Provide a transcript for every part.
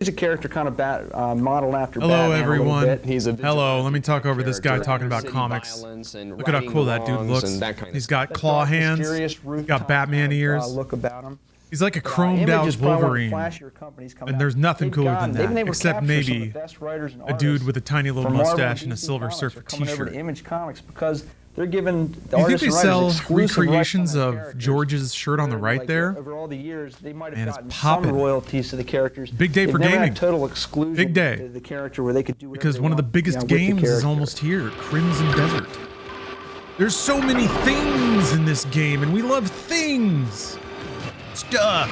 He's a character kind of modeled after Hello, Batman everyone. a little bit. He's a Hello, let me talk over this guy talking about comics. Look at how cool that dude looks. He's got claw hands. He's got Batman ears. Look about him. He's like a chromed out Wolverine. And there's nothing cooler than that, except maybe a dude with a tiny little mustache and a Silver Surfer t-shirt. Image Comics because they're given the you think artists they and sell writers exclusive recreations rights on of their characters. George's shirt on the right there? Over all the years, they might Man, have it's gotten poppin'. some royalties to the characters. Big day They've for never had gaming. total exclusion Big day. to the character where they could do whatever Because they one of the want, biggest with the games is character. almost here, Crimson Desert. There's so many things in this game, and we love things. Stuff.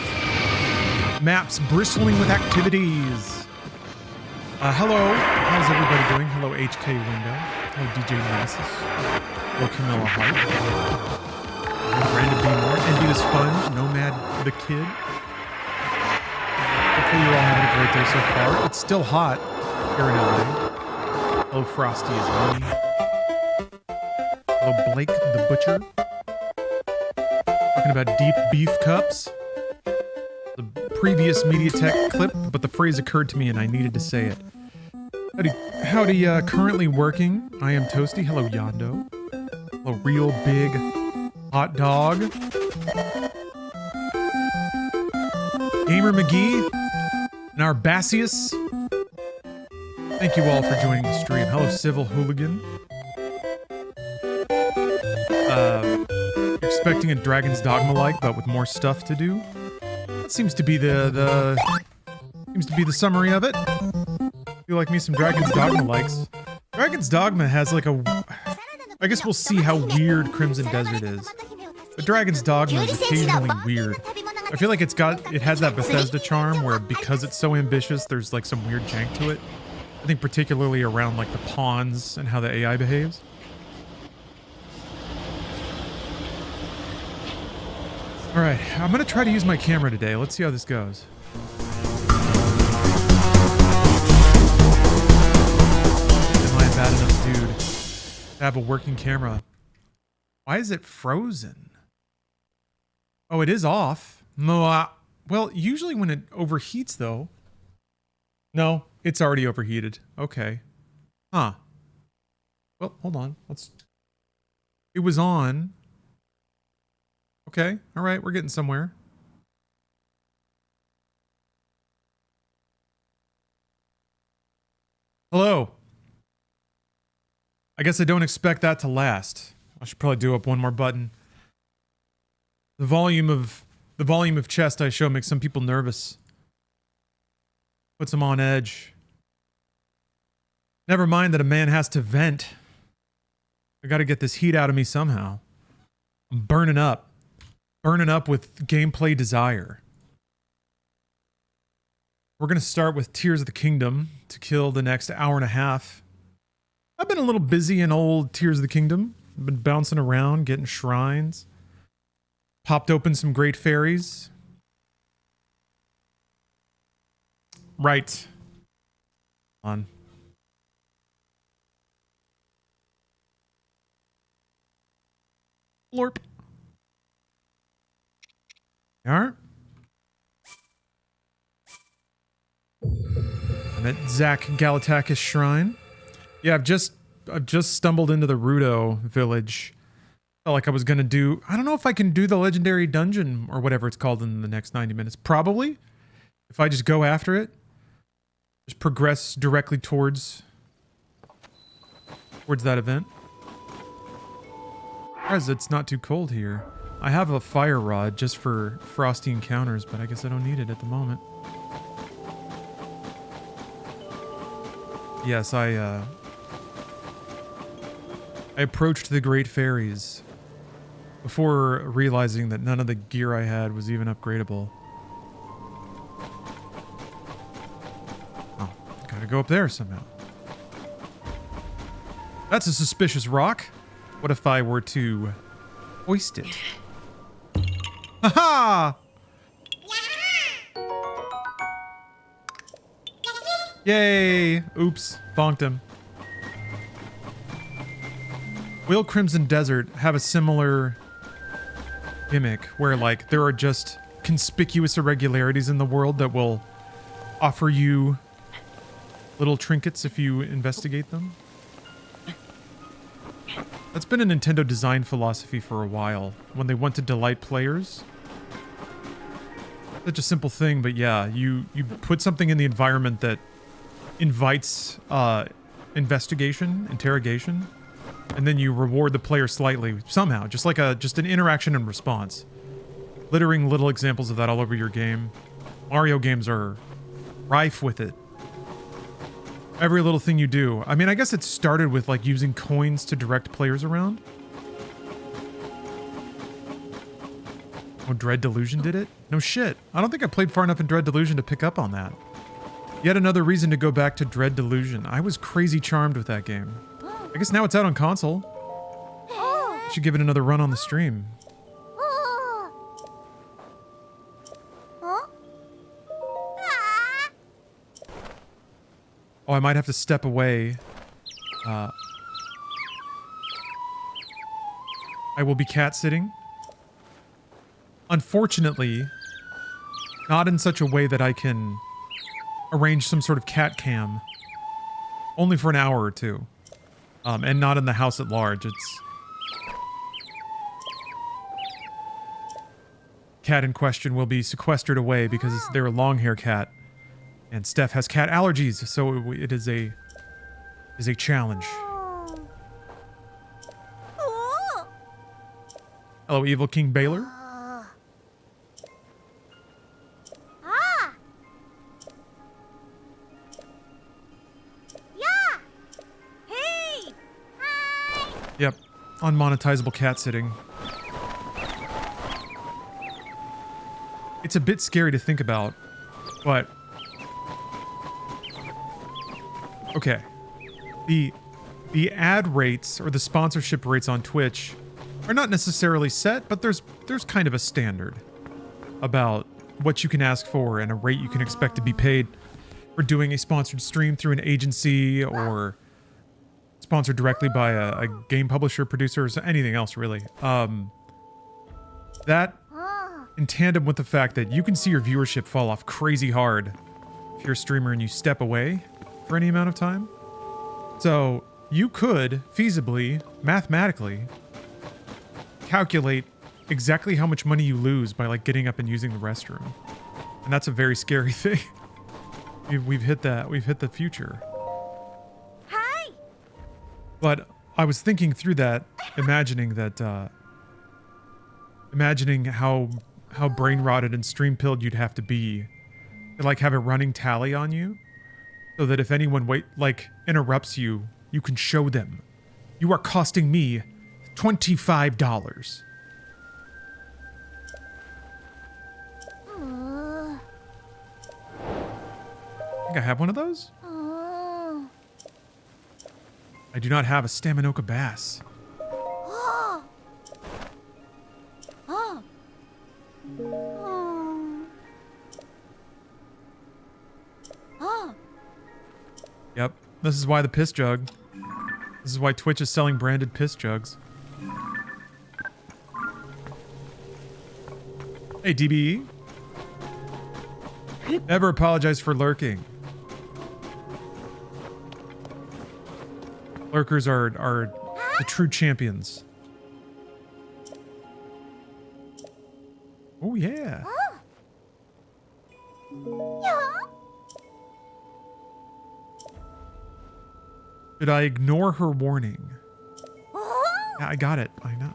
Maps bristling with activities. Hello, how's everybody doing? Hello, HK Window. Hello, DJ Nemesis. Hello, Camilla Hart. Hello, Brandon B. Moore. Envy the Sponge. Nomad the Kid. Hopefully you're all having a great day so far. It's still hot here in LA. Hello, Frosty is me. Hello, Blake the Butcher. Talking about deep beef cups. The previous MediaTek clip, but the phrase occurred to me and I needed to say it. Howdy, currently working. I am Toasty. Hello, Yondo. Hello, Real Big Hot Dog. Gamer McGee. Narbasius. Thank you all for joining the stream. Hello, Civil Hooligan. Expecting a Dragon's Dogma-like, but with more stuff to do. That seems to be the summary of it. Feel like me some Dragon's Dogma likes. Dragon's Dogma has like a... I guess we'll see how weird Crimson Desert is. But Dragon's Dogma is occasionally weird. I feel like it has that Bethesda charm where because it's so ambitious, there's like some weird jank to it. I think particularly around like the pawns and how the AI behaves. Alright, I'm gonna try to use my camera today. Let's see how this goes. Am I a bad enough dude to have a working camera? Why is it frozen? Oh, it is off. Well, usually when it overheats though. No, it's already overheated. Okay. Huh. Well, hold on. It was on. Okay, all right, we're getting somewhere. Hello. I guess I don't expect that to last. I should probably do up one more button. The volume of chest I show makes some people nervous. Puts them on edge. Never mind that a man has to vent. I gotta get this heat out of me somehow. I'm burning up. Burning up with gameplay desire. We're going to start with Tears of the Kingdom to kill the next hour and a half. I've been a little busy in old Tears of the Kingdom. I've been bouncing around, getting shrines. Popped open some great fairies. Right. On. Lorp. Alright. I'm at Zach Galatakis Shrine. Yeah, I've just stumbled into the Rudo village. Felt like I was gonna do... I don't know if I can do the legendary dungeon or whatever it's called in the next 90 minutes. Probably. If I just go after it. Just progress directly towards that event. As it's not too cold here. I have a fire rod just for frosty encounters, but I guess I don't need it at the moment. Yes, I approached the Great Fairies before realizing that none of the gear I had was even upgradable. Oh, gotta go up there somehow. That's a suspicious rock. What if I were to hoist it? Haha! Yay! Oops, bonked him. Will Crimson Desert have a similar gimmick where like there are just conspicuous irregularities in the world that will offer you little trinkets if you investigate them. That's been a Nintendo design philosophy for a while, when they want to delight players. Such a simple thing, but yeah, you put something in the environment that invites investigation, interrogation, and then you reward the player slightly somehow, just like just an interaction and response. Littering little examples of that all over your game. Mario games are rife with it. Every little thing you do. I mean, I guess it started with like using coins to direct players around. Oh, Dread Delusion did it? No shit. I don't think I played far enough in Dread Delusion to pick up on that. Yet another reason to go back to Dread Delusion. I was crazy charmed with that game. I guess now it's out on console. I should give it another run on the stream. Oh, I might have to step away. I will be cat sitting. Unfortunately, not in such a way that I can arrange some sort of cat cam. Only for an hour or two. And not in the house at large. It's... Cat in question will be sequestered away because they're a long hair cat. And Steph has cat allergies, so it is a challenge. Hello, Evil King Baylor. Yep, unmonetizable cat sitting. It's a bit scary to think about, but... Okay. The ad rates, or the sponsorship rates on Twitch, are not necessarily set, but there's kind of a standard about what you can ask for and a rate you can expect to be paid for doing a sponsored stream through an agency or... sponsored directly by a game publisher, producer, or anything else, really. That, in tandem with the fact that you can see your viewership fall off crazy hard if you're a streamer and you step away for any amount of time. So, you could, feasibly, mathematically, calculate exactly how much money you lose by, like, getting up and using the restroom. And that's a very scary thing. We've hit that. We've hit the future. But I was thinking through that, imagining how brain rotted and stream pilled you'd have to be to like have a running tally on you, so that if anyone interrupts you, you can show them. You are costing me $25. I think I have one of those. I do not have a Staminoka bass. Yep, this is why the piss jug. This is why Twitch is selling branded piss jugs. Hey, DBE. Never apologize for lurking. Lurkers are the true champions. Oh, yeah. Should I ignore her warning? Yeah, I got it. I know.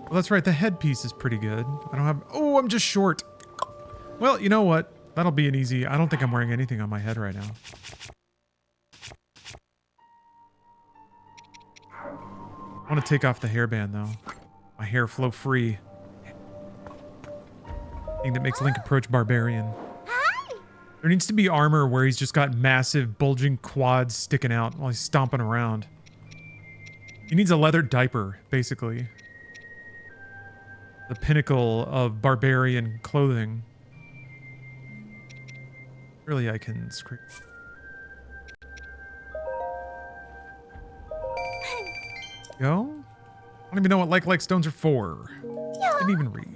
Well, that's right. The headpiece is pretty good. I don't have... Oh, I'm just short. Well, you know what? That'll be an easy... I don't think I'm wearing anything on my head right now. I want to take off the hairband, though. My hair flow free. Thing that makes Link approach Barbarian. There needs to be armor where he's just got massive, bulging quads sticking out while he's stomping around. He needs a leather diaper, basically. The pinnacle of Barbarian clothing. Really, I can scrape... Go? I don't even know what like stones are for. Didn't even read.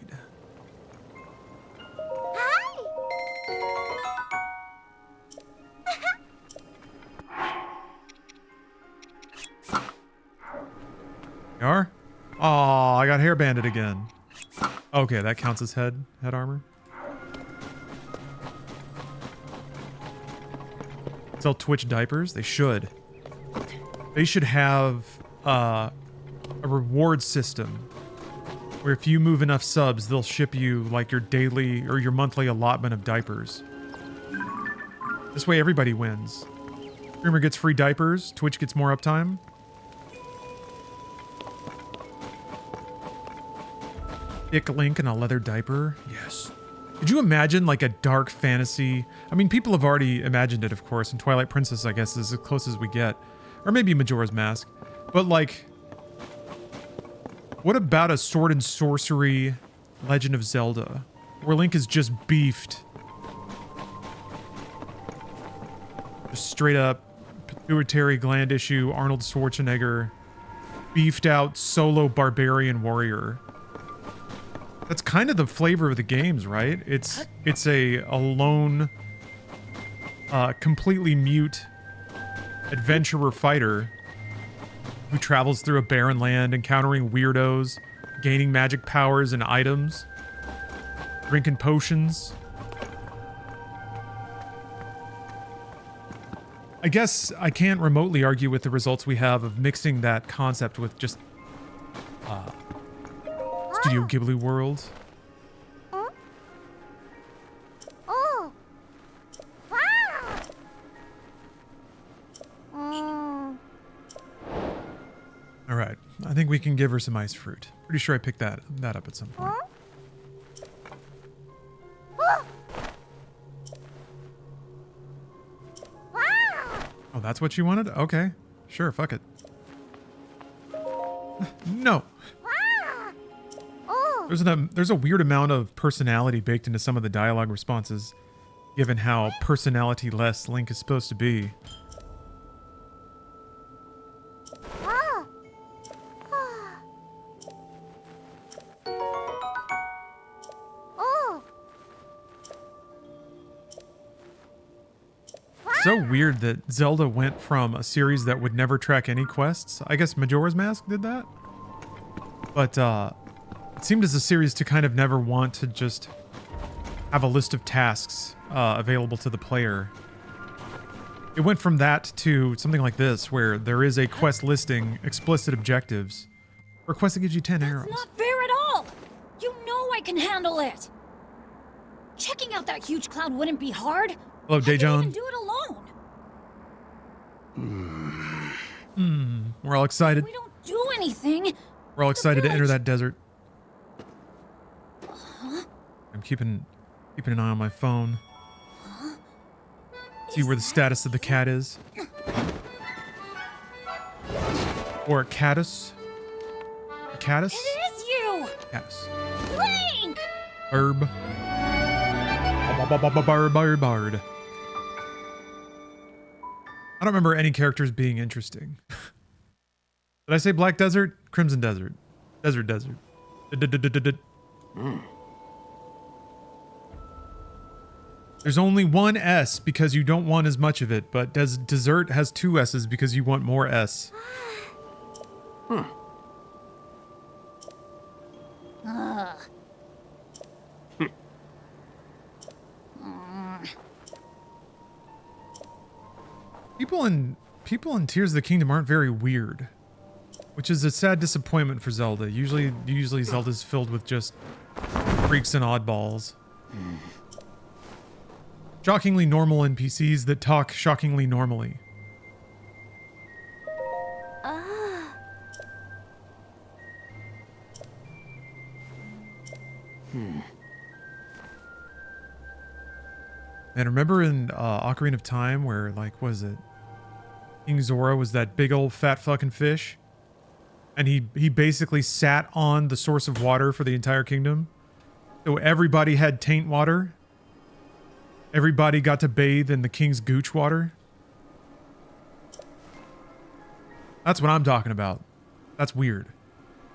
Are? Oh, I got hair banded again. Okay, that counts as head armor. Sell Twitch diapers? They should. They should have a reward system where if you move enough subs, they'll ship you like your daily or your monthly allotment of diapers. This way everybody wins. Streamer gets free diapers, Twitch gets more uptime. Thick Link in a leather diaper. Yes. Could you imagine like a dark fantasy? I mean, people have already imagined it, of course, and Twilight Princess, I guess, is as close as we get. Or maybe Majora's Mask. But like, what about a sword and sorcery Legend of Zelda? Where Link is just beefed. Just straight up pituitary gland issue Arnold Schwarzenegger. Beefed out solo barbarian warrior. That's kind of the flavor of the games, right? It's a lone, completely mute adventurer fighter who travels through a barren land, encountering weirdos, gaining magic powers and items, drinking potions. I guess I can't remotely argue with the results we have of mixing that concept with just Studio Ghibli world. All right, I think we can give her some ice fruit. Pretty sure I picked that up at some point. Oh, that's what you wanted? Okay, sure, fuck it. No. There's a weird amount of personality baked into some of the dialogue responses, given how personality-less Link is supposed to be. So weird that Zelda went from a series that would never track any quests. I guess Majora's Mask did that? But, it seemed as a series to kind of never want to just have a list of tasks available to the player. It went from that to something like this, where there is a quest listing, explicit objectives, or a quest that gives you 10 arrows. That's not fair at all! You know I can handle it! Checking out that huge cloud wouldn't be hard. Hello, I can Daejon. even do it alone. We're all excited. We don't do anything. We're all excited to enter village- that desert. I'm keeping an eye on my phone. See where the status of the cat is. Or a caddis. A caddis? It is you! Caddis. Link! Herb. Bard. I don't remember any characters being interesting. Did I say Black Desert? Crimson Desert. Desert. There's only one S because you don't want as much of it, but dessert has two S's because you want more S. People in Tears of the Kingdom aren't very weird, which is a sad disappointment for Zelda. Usually Zelda's filled with just freaks and oddballs. Shockingly normal NPCs that talk shockingly normally. And remember in Ocarina of Time where, like, what is it? King Zora was that big old fat fucking fish? And he basically sat on the source of water for the entire kingdom. So everybody had taint water. Everybody got to bathe in the king's gooch water. That's what I'm talking about. That's weird.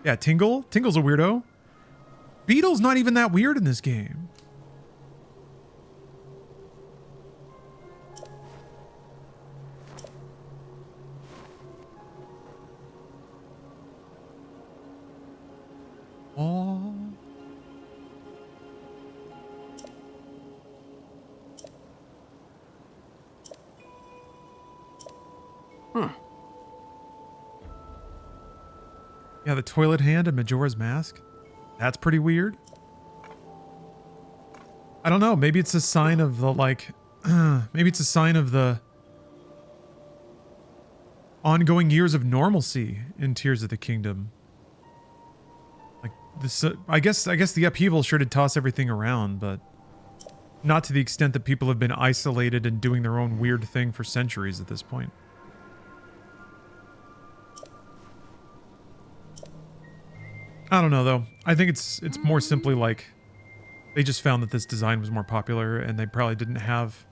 Yeah, Tingle? Tingle's a weirdo. Beetle's not even that weird in this game. Yeah, the toilet hand and Majora's Mask. That's pretty weird. I don't know. Maybe it's a sign of the, like... maybe it's a sign of the ongoing years of normalcy in Tears of the Kingdom. Like, this... I guess the upheaval sure did toss everything around, but... not to the extent that people have been isolated and doing their own weird thing for centuries at this point. I don't know, though. I think it's more simply like they just found that this design was more popular and they probably didn't have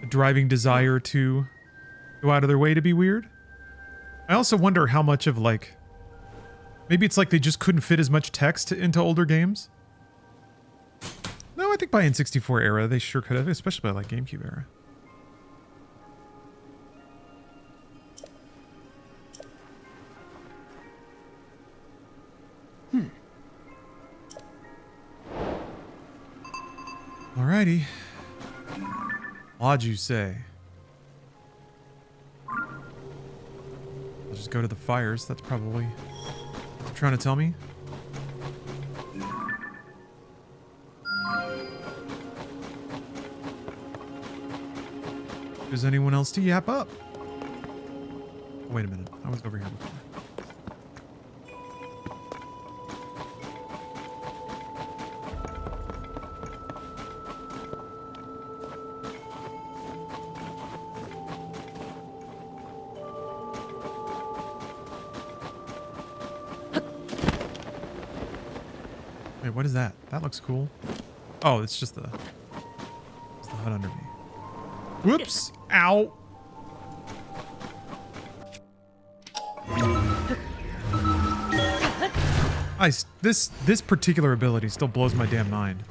a driving desire to go out of their way to be weird. I also wonder how much of, like... maybe it's like they just couldn't fit as much text into older games. No, I think by N64 era, they sure could have, especially by, like, GameCube era. Alrighty. What'd you say? I'll just go to the fires. That's probably what you're trying to tell me. Is anyone else to yap up? Wait a minute. I was over here before. Wait, what is that? That looks cool. Oh, it's just the hut under me. Whoops! Ow! This particular ability still blows my damn mind.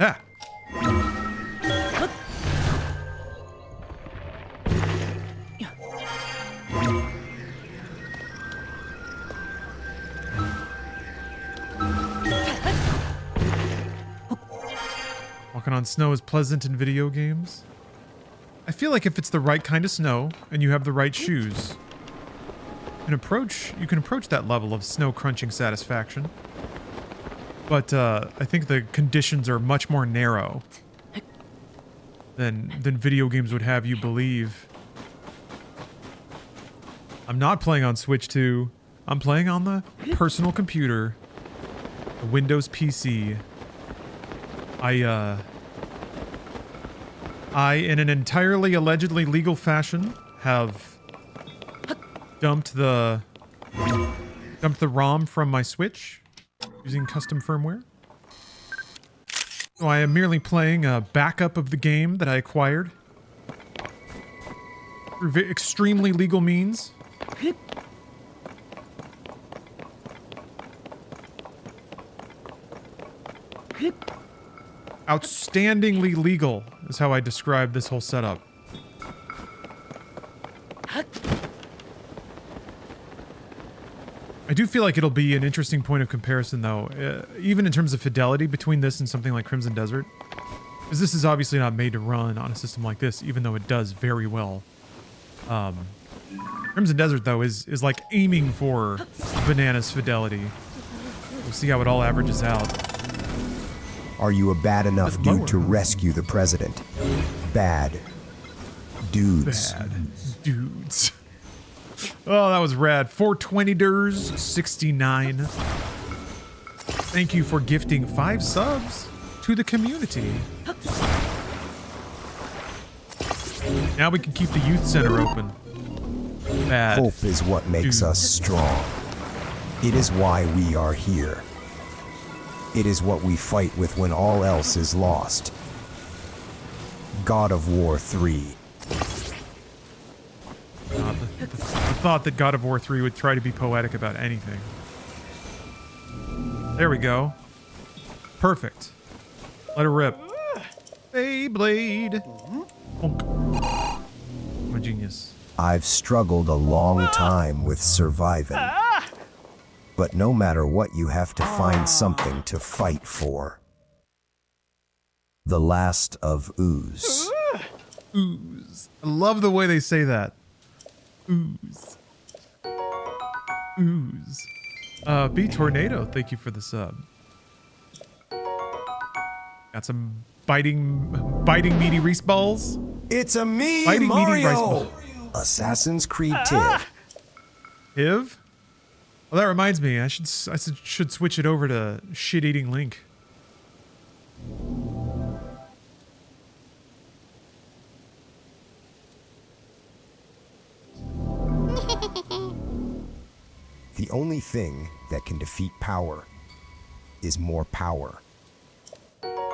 Ah! Walking on snow is pleasant in video games. I feel like if it's the right kind of snow and you have the right shoes, you can approach that level of snow crunching satisfaction. But I think the conditions are much more narrow than video games would have you believe. I'm not playing on Switch 2. I'm playing on the personal computer, the Windows PC. I, in an entirely allegedly legal fashion, have dumped the ROM from my Switch using custom firmware. So I am merely playing a backup of the game that I acquired through extremely legal means. Outstandingly legal is how I describe this whole setup. I do feel like it'll be an interesting point of comparison, though, even in terms of fidelity between this and something like Crimson Desert. Because this is obviously not made to run on a system like this, even though it does very well. Crimson Desert, though, is like aiming for bananas fidelity. We'll see how it all averages out. Are you a bad enough dude to rescue the president? Bad dudes. Bad dudes. Oh, that was rad. 420 ders, 69. Thank you for gifting 5 subs to the community. Now we can keep the youth center open. Bad Hope is what makes us strong. It is why we are here. It is what we fight with when all else is lost. God of War 3. God, the thought that God of War 3 would try to be poetic about anything. There we go. Perfect. Let her rip. Beyblade. Bonk. I'm a genius. I've struggled a long time with surviving. But no matter what, you have to find something to fight for. The last of ooze. Ooze. I love the way they say that. Ooze. Ooze. B Tornado, thank you for the sub. Got some biting meaty Reese balls. It's a me, Biting meaty rice Mario! ball. Assassin's Creed Tiv. Hiv? Well, that reminds me. I should switch it over to shit-eating Link. The only thing that can defeat power is more power.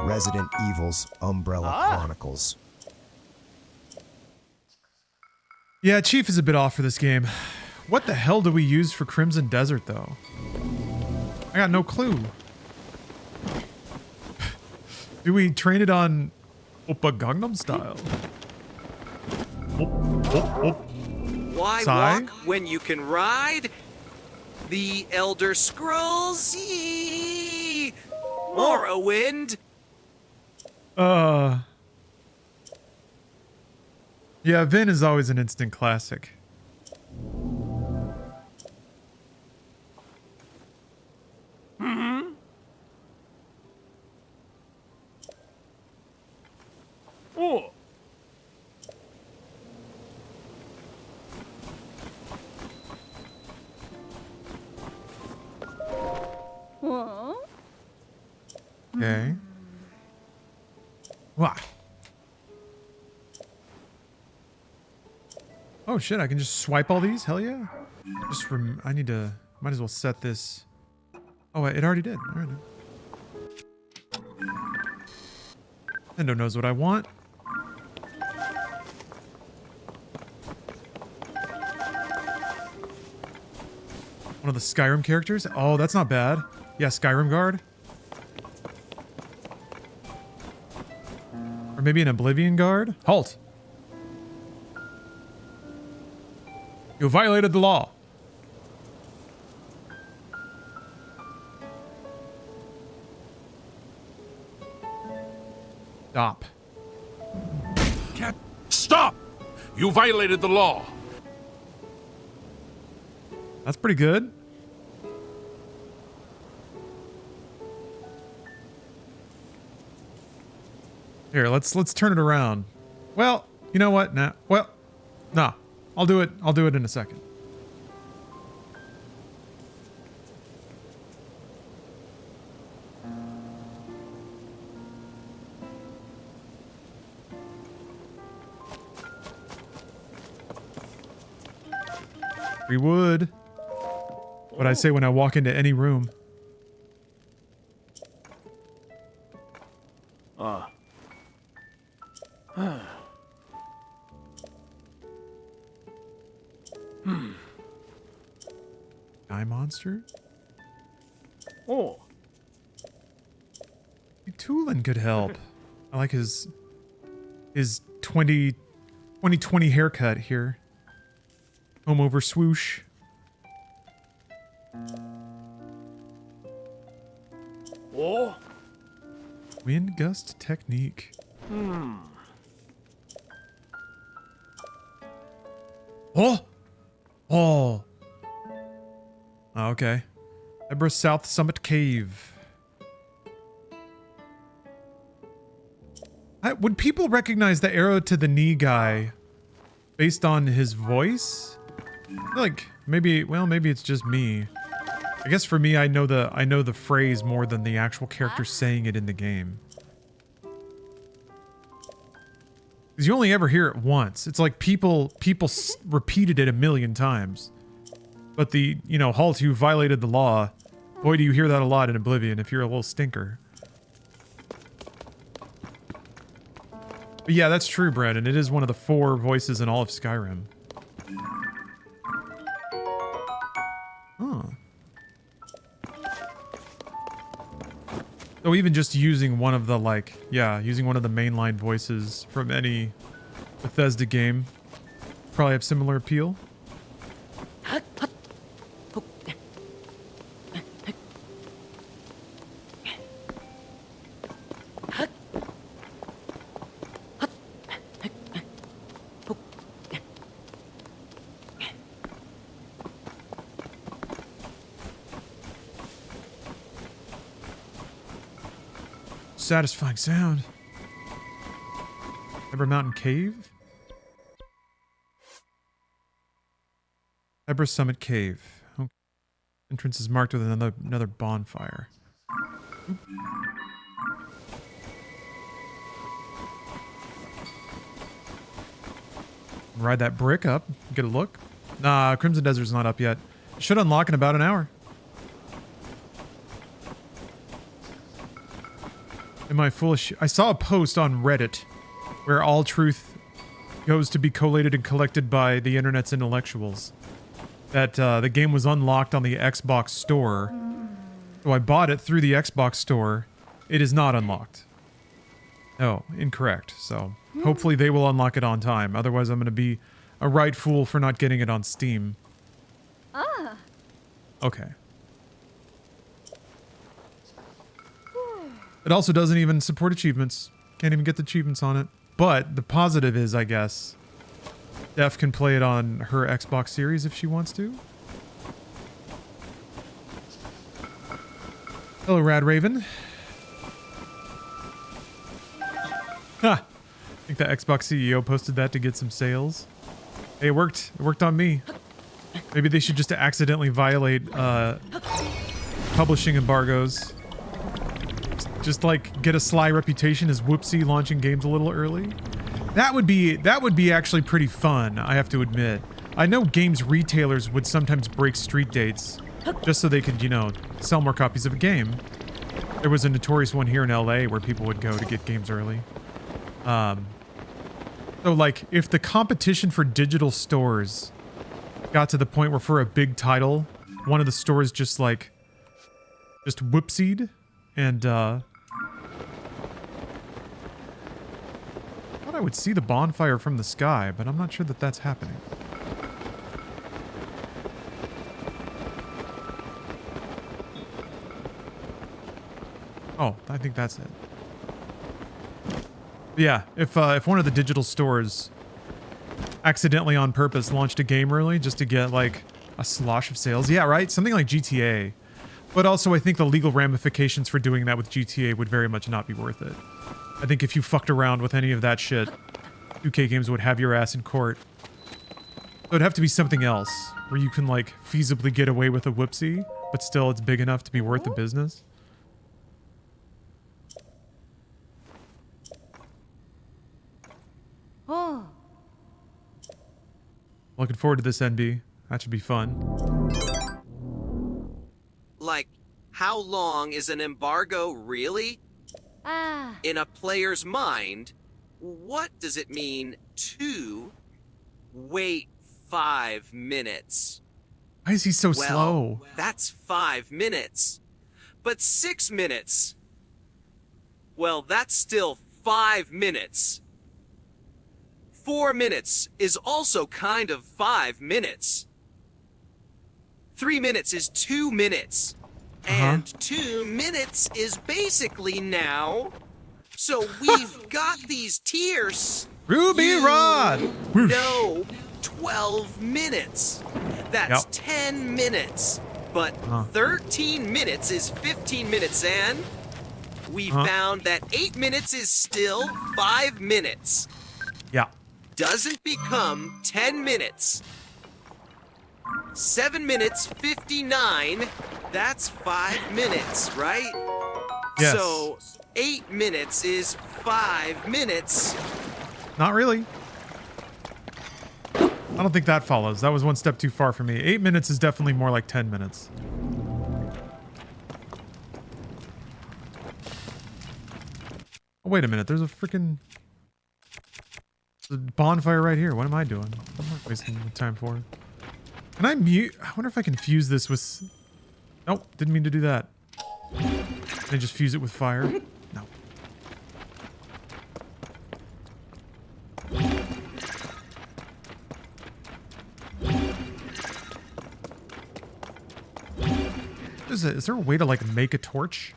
Resident Evil's Umbrella Chronicles. Yeah, Chief is a bit off for this game. What the hell do we use for Crimson Desert, though? I got no clue. Do we train it on Oppa Gangnam Style? Why Sigh? walk when you can ride? The Elder Scrolls? Yee! Morrowind? Yeah, Vin is always an instant classic. Oh. Okay. Wow. Oh shit, I can just swipe all these? Hell yeah. I need to, might as well set this. Oh, it already did. All right. Nintendo knows what I want. One of the Skyrim characters? Oh, that's not bad. Yeah, Skyrim guard. Or maybe an Oblivion guard? Halt! You violated the law. Stop. Cat, stop! You violated the law. That's pretty good. Here, let's turn it around. Well, you know what? Nah. Well, nah. I'll do it in a second. Free wood. What I say when I walk into any room. Eye monster? Oh. Tulin could help. I like his 2020 haircut here. Comb over swoosh. Oh. Wind gust technique. Oh! Oh! Oh, okay. Ebra South Summit Cave. Would people recognize the arrow to the knee guy based on his voice? I feel like maybe it's just me. I guess for me, I know the phrase more than the actual character saying it in the game. Because you only ever hear it once. It's like people repeated it a million times. But the, halt, you violated the law. Boy, do you hear that a lot in Oblivion if you're a little stinker. But yeah, that's true, Brandon. It is one of the 4 voices in all of Skyrim. Huh. So even just using one of the, using one of the mainline voices from any Bethesda game probably have similar appeal. satisfying sound. Ever Mountain Cave? Ebra Summit Cave. Okay. Entrance is marked with another bonfire. Oop. Ride that brick up. Get a look. Nah, Crimson Desert's not up yet. It should unlock in about an hour. Am I foolish? I saw a post on Reddit where all truth goes to be collated and collected by the internet's intellectuals. That the game was unlocked on the Xbox store. So I bought it through the Xbox store. It is not unlocked. No, incorrect. So hopefully they will unlock it on time. Otherwise I'm going to be a right fool for not getting it on Steam. Ah. Okay. It also doesn't even support achievements. Can't even get the achievements on it. But the positive is, I guess, Def can play it on her Xbox Series if she wants to. Hello, Rad Raven. Ha! I think the Xbox CEO posted that to get some sales. Hey, it worked. It worked on me. Maybe they should just accidentally violate publishing embargoes. Just like get a sly reputation as Whoopsie launching games a little early. That would be actually pretty fun, I have to admit. I know games retailers would sometimes break street dates just so they could, you know, sell more copies of a game. There was a notorious one here in LA where people would go to get games early. So like if the competition for digital stores got to the point where for a big title, one of the stores just whoopsied and I thought I would see the bonfire from the sky, but I'm not sure that that's happening. Oh, I think that's it. Yeah, if one of the digital stores accidentally on purpose launched a game early just to get like a slosh of sales, yeah, right? Something like GTA. But also I think the legal ramifications for doing that with GTA would very much not be worth it. I think if you fucked around with any of that shit, 2K Games would have your ass in court. So it'd have to be something else, where you can like feasibly get away with a whoopsie, but still it's big enough to be worth the business. Oh. Looking forward to this, NB. That should be fun. Like, how long is an embargo really? Ah. In a player's mind, what does it mean to wait 5 minutes? Why is he so slow? That's 5 minutes. But 6 minutes? Well, that's still 5 minutes. 4 minutes is also kind of 5 minutes. 3 minutes is 2 minutes. And 2 minutes is basically now. So we've got these tiers. Ruby Rod! Whoosh. No, 12 minutes. That's 10 minutes. But 13 minutes is 15 minutes, and we found that 8 minutes is still 5 minutes. Yeah. Doesn't become 10 minutes. 7 minutes 59, that's 5 minutes, right? Yes. So 8 minutes is 5 minutes. Not really. I don't think that follows. That was one step too far for me. 8 minutes is definitely more like 10 minutes. Oh, wait a minute. There's a freaking bonfire right here. What am I doing? I'm not wasting time for. Can I mute? I wonder if I can fuse this with... Nope, didn't mean to do that. Can I just fuse it with fire? No. Is there a way to like make a torch?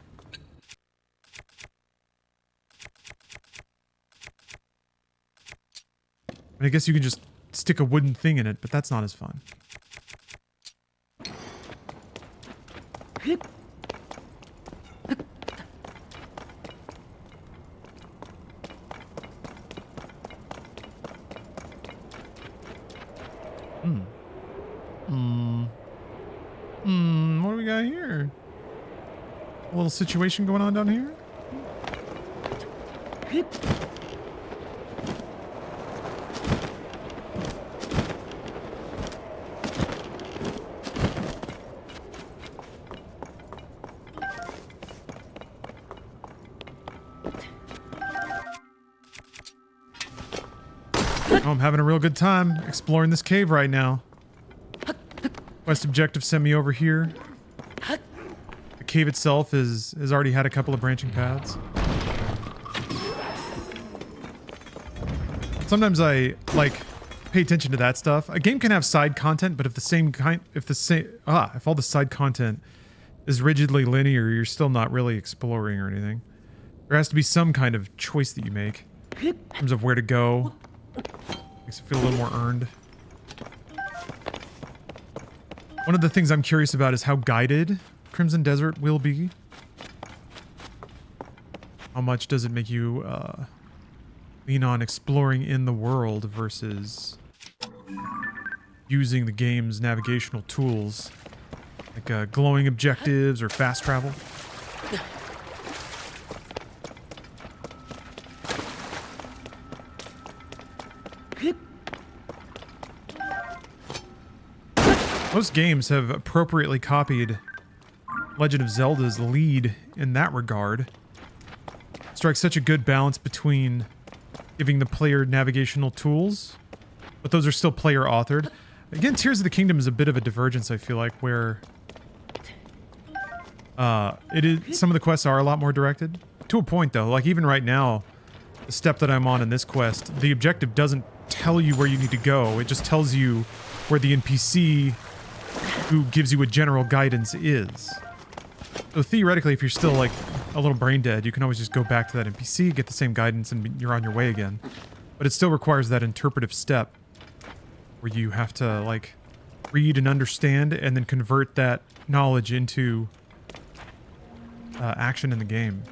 I guess you can just stick a wooden thing in it, but that's not as fun. little situation going on down here? Oh, I'm having a real good time exploring this cave right now. Quest objective sent me over here. The cave itself has already had a couple of branching paths. Sometimes I pay attention to that stuff. A game can have side content, but if all the side content is rigidly linear, you're still not really exploring or anything. There has to be some kind of choice that you make in terms of where to go. Makes it feel a little more earned. One of the things I'm curious about is how guided Crimson Desert will be. How much does it make you lean on exploring in the world versus using the game's navigational tools, like glowing objectives or fast travel? Most games have appropriately copied Legend of Zelda's lead in that regard. Strikes such a good balance between giving the player navigational tools, but those are still player authored. Again, Tears of the Kingdom is a bit of a divergence, I feel like, where some of the quests are a lot more directed. To a point, though. Like, even right now, the step that I'm on in this quest, the objective doesn't tell you where you need to go. It just tells you where the NPC who gives you a general guidance is. So theoretically, if you're still like a little brain dead, you can always just go back to that NPC, get the same guidance, and you're on your way again. But it still requires that interpretive step where you have to like read and understand and then convert that knowledge into action in the game.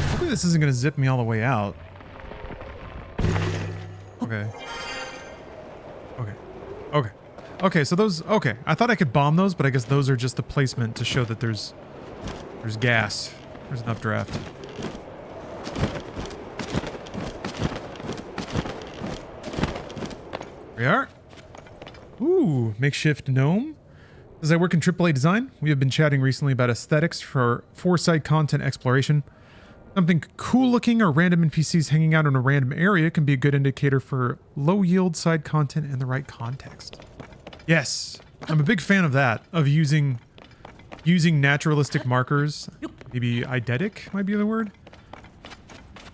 Hopefully this isn't going to zip me all the way out. Okay. Okay. Okay. Okay, so those... Okay, I thought I could bomb those, but I guess those are just the placement to show that there's gas. There's an updraft. Here we are. Ooh, makeshift gnome. As I work in AAA design, we have been chatting recently about aesthetics for side content exploration. Something cool looking or random NPCs hanging out in a random area can be a good indicator for low yield side content in the right context. Yes, I'm a big fan of that, of using naturalistic markers. Maybe eidetic might be the word.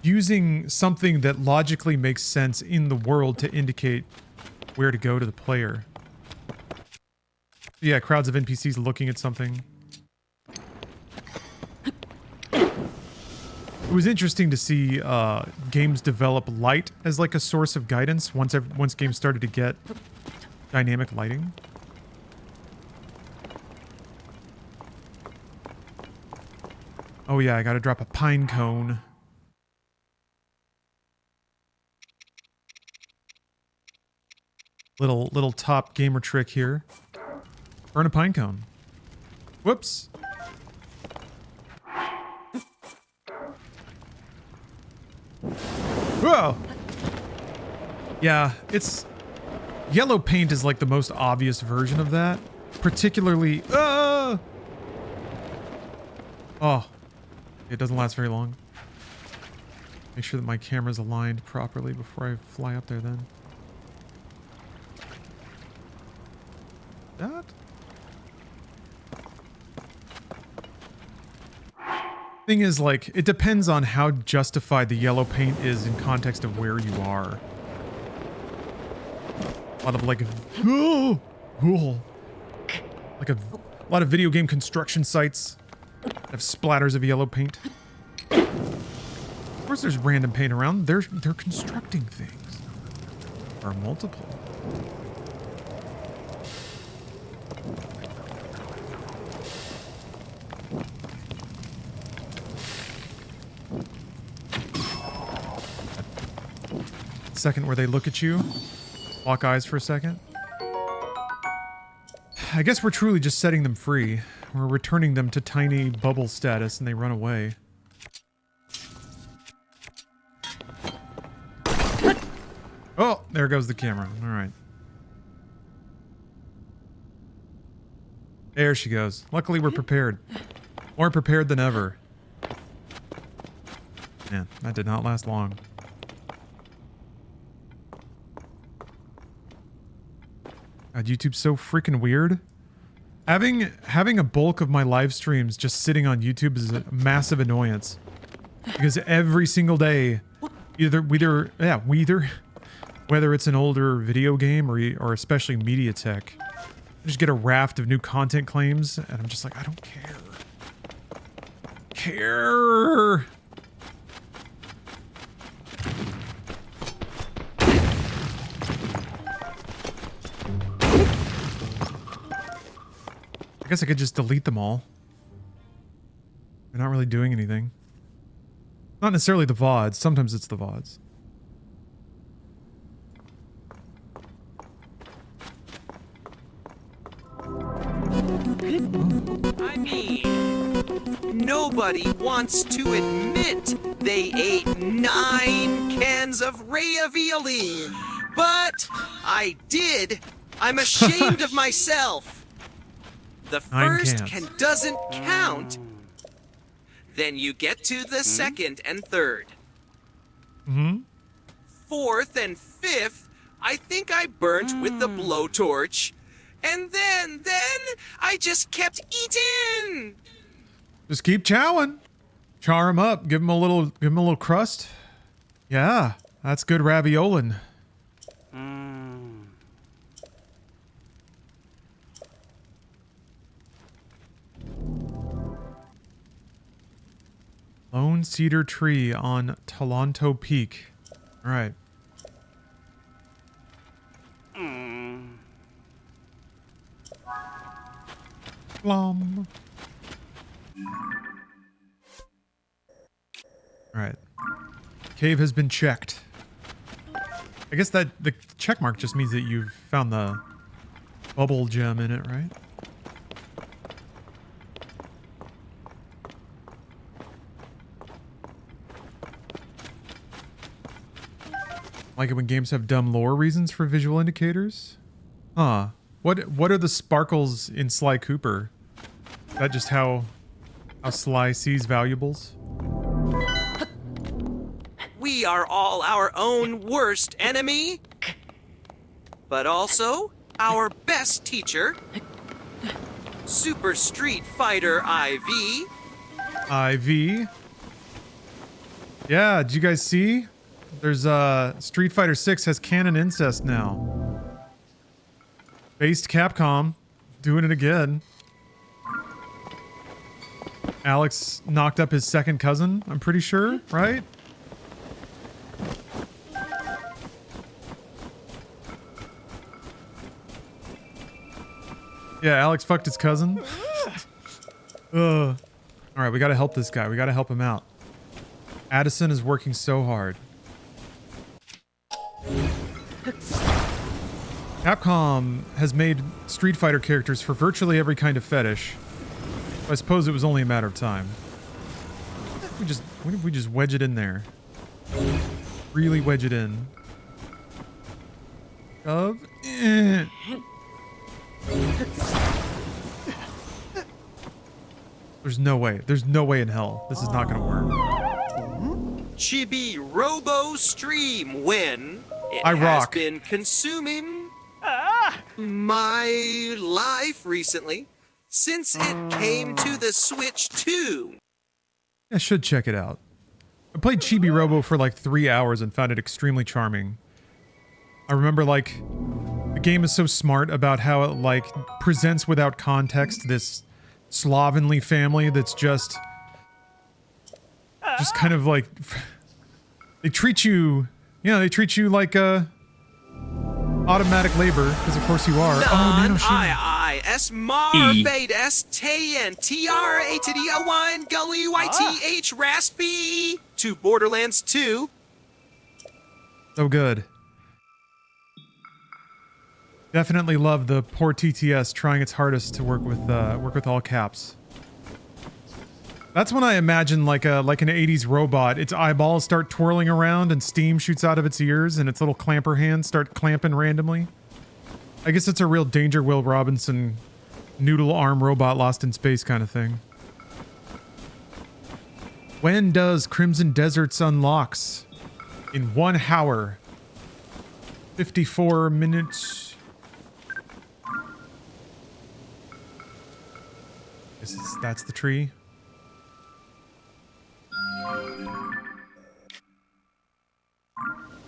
Using something that logically makes sense in the world to indicate where to go to the player. Yeah, crowds of NPCs looking at something. It was interesting to see games develop light as like a source of guidance once games started to get dynamic lighting. Oh yeah, I gotta drop a pine cone. Little top gamer trick here. Burn a pine cone. Whoops. Whoa! Yeah, it's... Yellow paint is like the most obvious version of that. Particularly... Oh! It doesn't last very long. Make sure that my camera's aligned properly before I fly up there then. That? Thing is, like, it depends on how justified the yellow paint is in context of where you are. A lot of like, like a lot of video game construction sites have splatters of yellow paint. Of course, there's random paint around. They're constructing things, or multiple. second where they look at you. Lock eyes for a second. I guess we're truly just setting them free. We're returning them to tiny bubble status and they run away. Oh, there goes the camera. All right. There she goes. Luckily, we're prepared. More prepared than ever. Man, that did not last long. God, YouTube's so freaking weird. Having a bulk of my live streams just sitting on YouTube is a massive annoyance. Because every single day, whether it's an older video game or especially media tech, I just get a raft of new content claims, and I'm just like, I don't care. I guess I could just delete them all. They're not really doing anything. Not necessarily the VODs. Sometimes it's the VODs. I mean, nobody wants to admit they ate 9 cans of ravioli, but I did. I'm ashamed of myself. The 9 first cans. doesn't count. Then you get to the second and third. Mm-hmm. Fourth and fifth, I think I burnt with the blowtorch. And then I just kept eating. Just keep chowing. Char them up. Give them a little crust. Yeah, that's good raviolin. Lone cedar tree on Talanto Peak. All right. Glum. All right. Cave has been checked. I guess that the check mark just means that you've found the bubble gem in it, right? Like it when games have dumb lore reasons for visual indicators? Huh. What are the sparkles in Sly Cooper? Is that just how Sly sees valuables? We are all our own worst enemy, but also our best teacher. Super Street Fighter IV. IV. Yeah, did you guys see? There's Street Fighter 6 has canon incest now. Based Capcom, doing it again. Alex knocked up his second cousin, I'm pretty sure, right? Yeah, Alex fucked his cousin. Ugh. Alright, we gotta help this guy. We gotta help him out. Addison is working so hard. Capcom has made Street Fighter characters for virtually every kind of fetish. I suppose it was only a matter of time. What if we just wedge it in there? Really wedge it in. Shove. There's no way. There's no way in hell. This is not gonna work. Chibi Robo Stream when it I has rock. been consuming my life recently since it came to the Switch 2. I should check it out. I played Chibi Robo for like 3 hours and found it extremely charming. I remember like the game is so smart about how it like presents without context this slovenly family that's just kind of like they treat you, they treat you like automatic labor because of course you are. S Marbade S Tayen TR to the Wine Gully YTH Raspy to Borderlands 2. So good. Definitely love the poor TTS trying its hardest to work with all caps. That's when I imagine like an 80s robot. Its eyeballs start twirling around and steam shoots out of its ears and its little clamper hands start clamping randomly. I guess it's a real Danger Will Robinson noodle arm robot lost in space kind of thing. When does Crimson Deserts unlocks? In 1 hour. 54 minutes. That's the tree.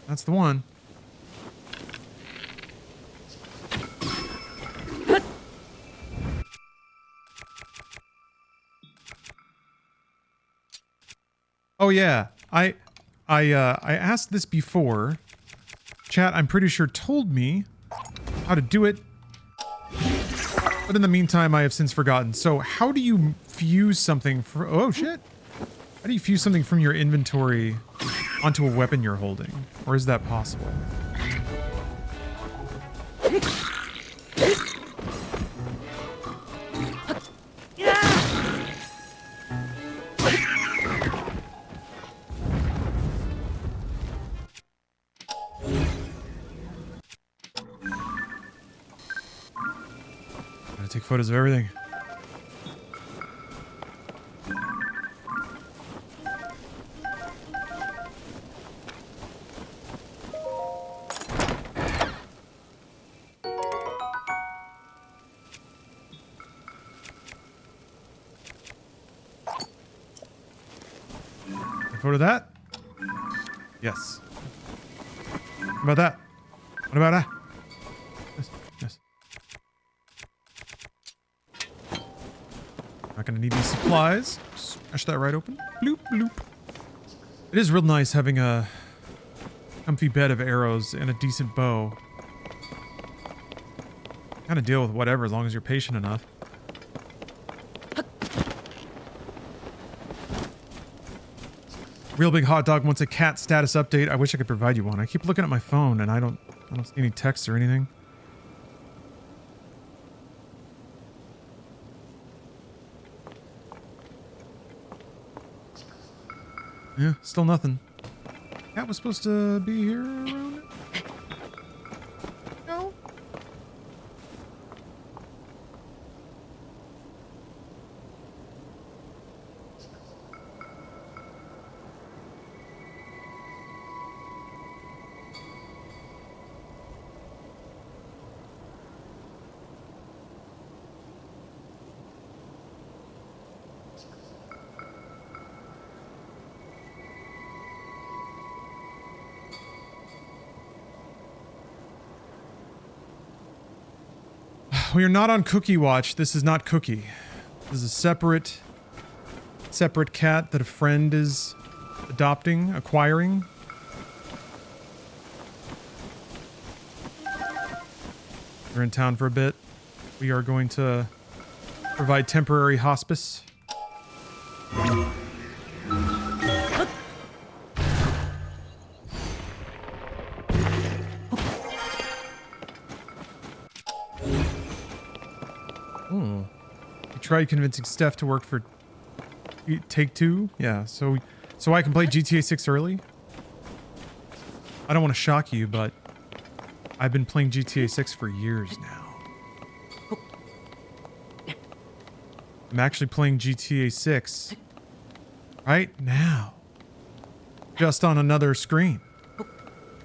That's the one. Oh yeah, I asked this before. Chat, I'm pretty sure told me how to do it. But in the meantime, I have since forgotten. So how do you fuse something for... Oh, shit. How do you fuse something from your inventory onto a weapon you're holding? Or is that possible? Gotta take photos of everything. Photo of that? Yes. What about that? What about that? Yes. Yes. Not gonna need these supplies. Smash that right open. Bloop, bloop. It is real nice having a comfy bed of arrows and a decent bow. Kind of deal with whatever as long as you're patient enough. Real Big Hot Dog wants a cat status update. I wish I could provide you one. I keep looking at my phone and I don't see any texts or anything. Yeah, still nothing. Cat was supposed to be here around it? No? We are not on Cookie Watch. This is not Cookie. This is a separate cat that a friend is acquiring. We're in town for a bit. We are going to provide temporary hospice. Tried convincing Steph to work for Take-Two. Yeah, so I can play GTA 6 early. I don't want to shock you, but I've been playing GTA 6 for years now. I'm actually playing GTA 6 right now, just on another screen.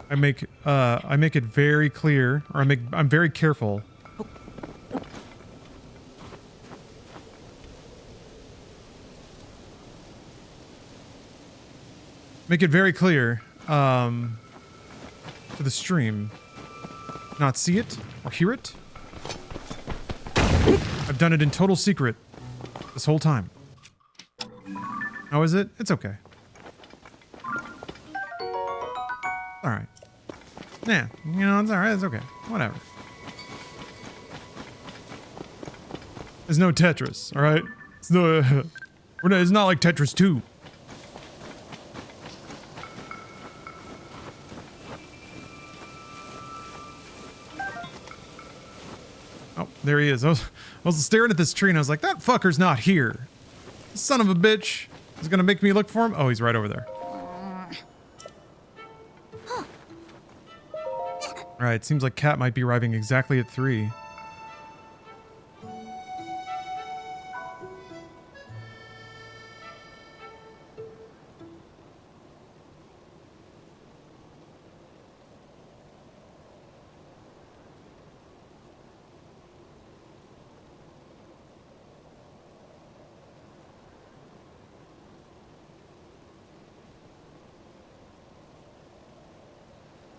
I make it very clear, or I'm very careful. Make it very clear to the stream. Not see it or hear it. I've done it in total secret this whole time. How is it? It's okay. Alright. Yeah, you know, it's alright, it's okay. Whatever. It's no Tetris, alright? It's no it's not like Tetris 2. Oh, there he is. I was staring at this tree and I was like, that fucker's not here. Son of a bitch. Is gonna make me look for him? Oh, he's right over there. Alright, seems like Cat might be arriving exactly at 3.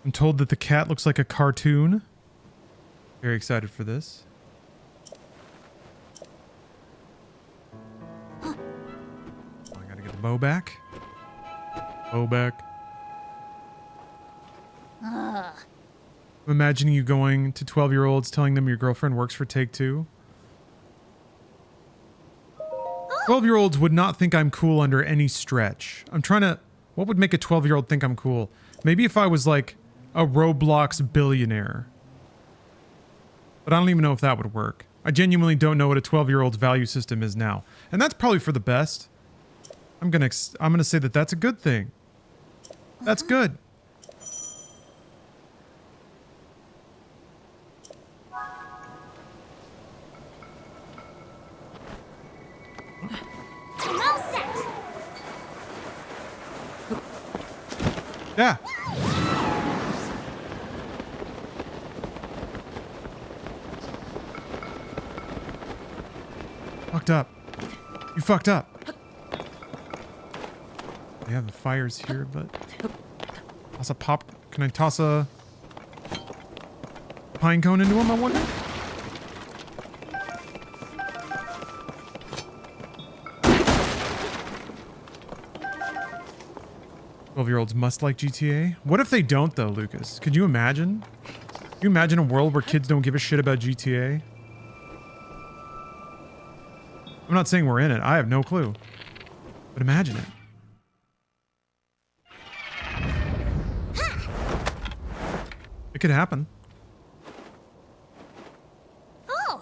I'm told that the cat looks like a cartoon. Very excited for this. Oh, I gotta get the bow back. Bow back. I'm imagining you going to 12-year-olds telling them your girlfriend works for Take-Two. 12-year-olds would not think I'm cool under any stretch. I'm trying to... What would make a 12-year-old think I'm cool? Maybe if I was like a Roblox billionaire. But I don't even know if that would work. I genuinely don't know what a 12-year-old's value system is now. And that's probably for the best. I'm gonna say that that's a good thing. That's good. I'm all set. Yeah. Fucked up. You fucked up. They have the fires here, but... Toss a pop... Can I toss a... pine cone into him, I wonder? "12-year-olds must like GTA." What if they don't, though, Lucas? Could you imagine? Could you imagine a world where kids don't give a shit about GTA? I'm not saying we're in it. I have no clue. But imagine it. It could happen. Oh.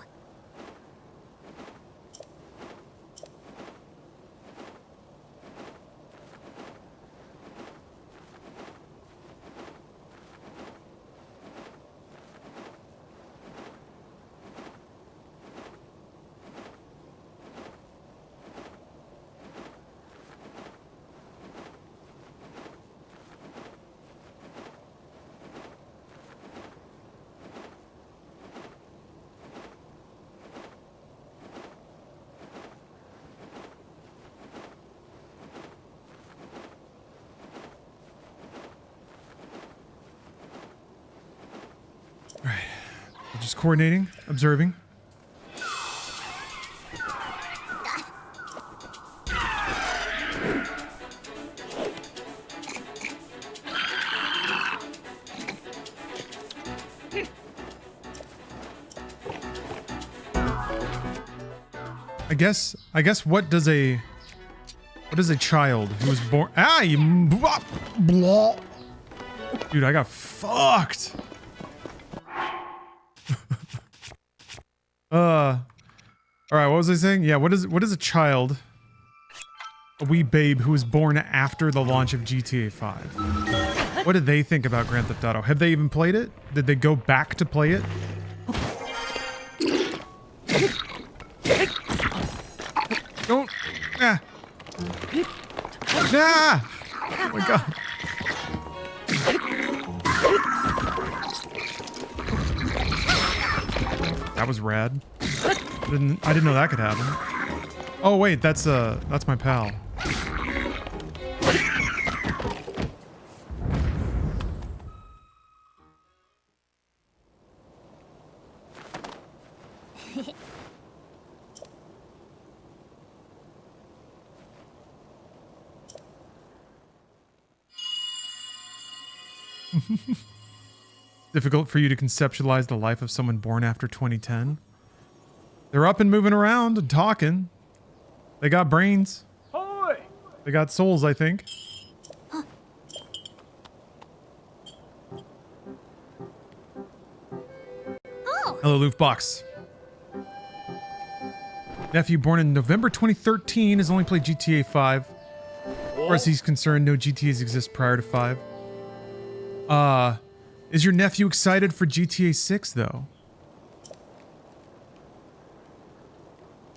Just coordinating, observing. I guess what does a child who was born... Ah, you... Blah. Dude, I got fucked. Alright, what was I saying? Yeah, what is a child, a wee babe who was born after the launch of GTA 5? What did they think about Grand Theft Auto? Have they even played it? Did they go back to play it? Don't... Ah! Ah! Oh my god. That was rad. I didn't know that could happen. Oh wait, that's my pal. Difficult for you to conceptualize the life of someone born after 2010? They're up and moving around and talking. They got brains. Hoy! They got souls, I think. Oh. Hello, Loofbox. Nephew born in November 2013 has only played GTA 5. As far as he's concerned, no GTAs exist prior to 5. Is your nephew excited for GTA 6 though?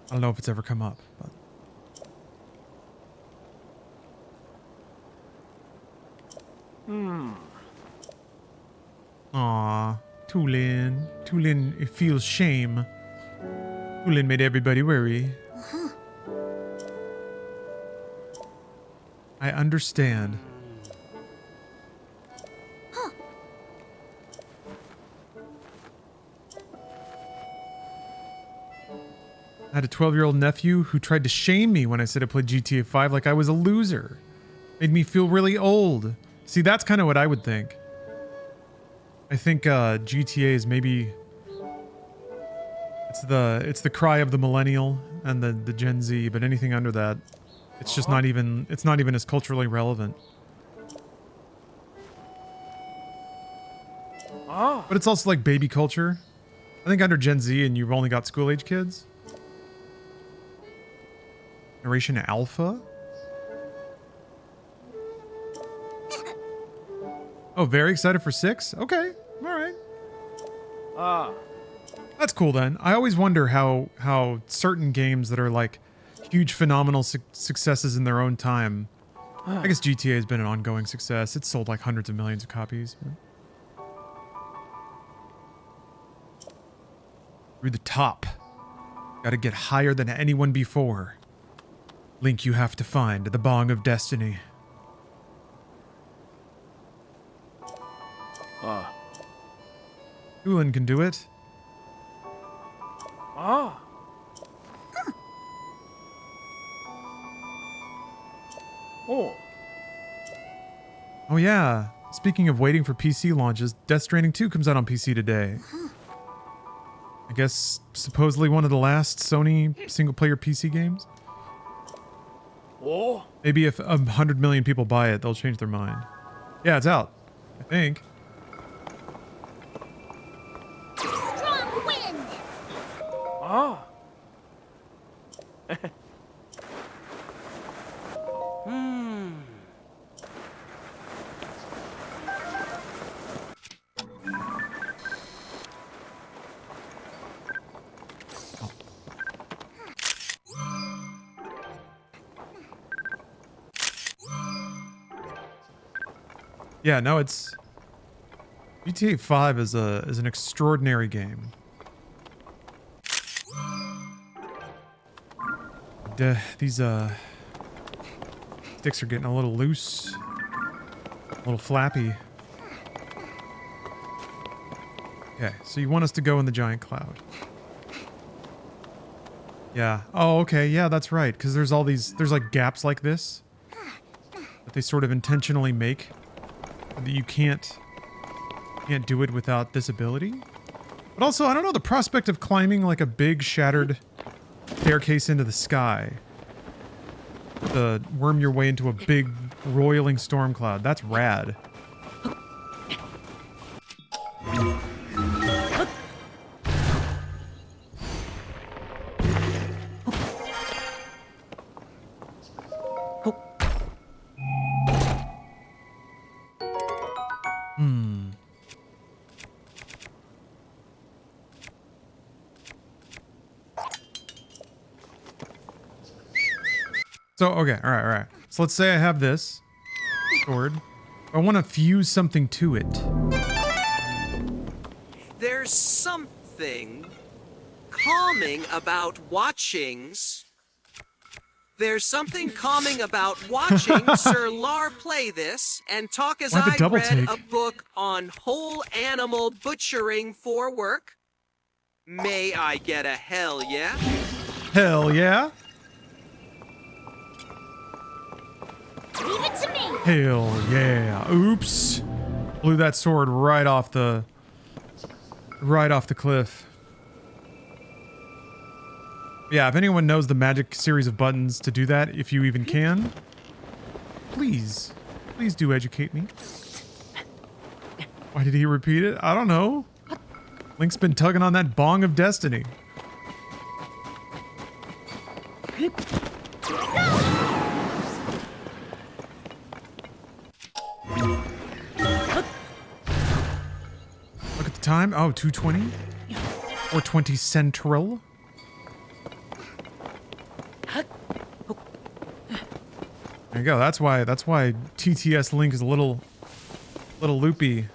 I don't know if it's ever come up, but Aw, Tulin. Tulin, it feels shame. Tulin made everybody worry. I understand. I had a 12-year-old nephew who tried to shame me when I said I played GTA 5 like I was a loser. Made me feel really old. See, that's kind of what I would think. I think GTA is maybe it's the cry of the millennial and the Gen Z, but anything under that, it's just not even as culturally relevant. But it's also like baby culture. I think under Gen Z and you've only got school age kids. Generation Alpha? Oh, very excited for 6? Okay, alright. That's cool then. I always wonder how certain games that are like huge phenomenal successes in their own time. I guess GTA has been an ongoing success. It's sold like hundreds of millions of copies. But... through the top. Gotta get higher than anyone before. Link you have to find, the Bong of Destiny. Tulin can do it. Oh yeah. Speaking of waiting for PC launches, Death Stranding 2 comes out on PC today. I guess supposedly one of the last Sony single-player PC games. Maybe if 100 million people buy it, they'll change their mind. Yeah, it's out. I think. Strong wind! Yeah, no, it's GTA 5 is an extraordinary game. These sticks are getting a little loose, a little flappy. Okay, so you want us to go in the giant cloud. Yeah. Oh, okay. Yeah, that's right. Because there's all these, there's like gaps like this that they sort of intentionally make. That you can't do it without this ability. But also, I don't know, the prospect of climbing like a big shattered staircase into the sky to worm your way into a big roiling storm cloud. That's rad. So, okay, all right. So let's say I have this sword. I want to fuse something to it. There's something calming about watchings. There's something calming about watching Sir Lar play this and talk as I read a book on whole animal butchering for work. May I get a hell yeah? Hell yeah. Leave it to me! Hell yeah. Oops. Blew that sword right off the cliff. Yeah, if anyone knows the magic series of buttons to do that, if you even can, please do educate me. Why did he repeat it? I don't know. Link's been tugging on that bong of destiny. Look at the time. Oh, 2:20 or 20 Central. There you go. That's why TTS Link is a little loopy.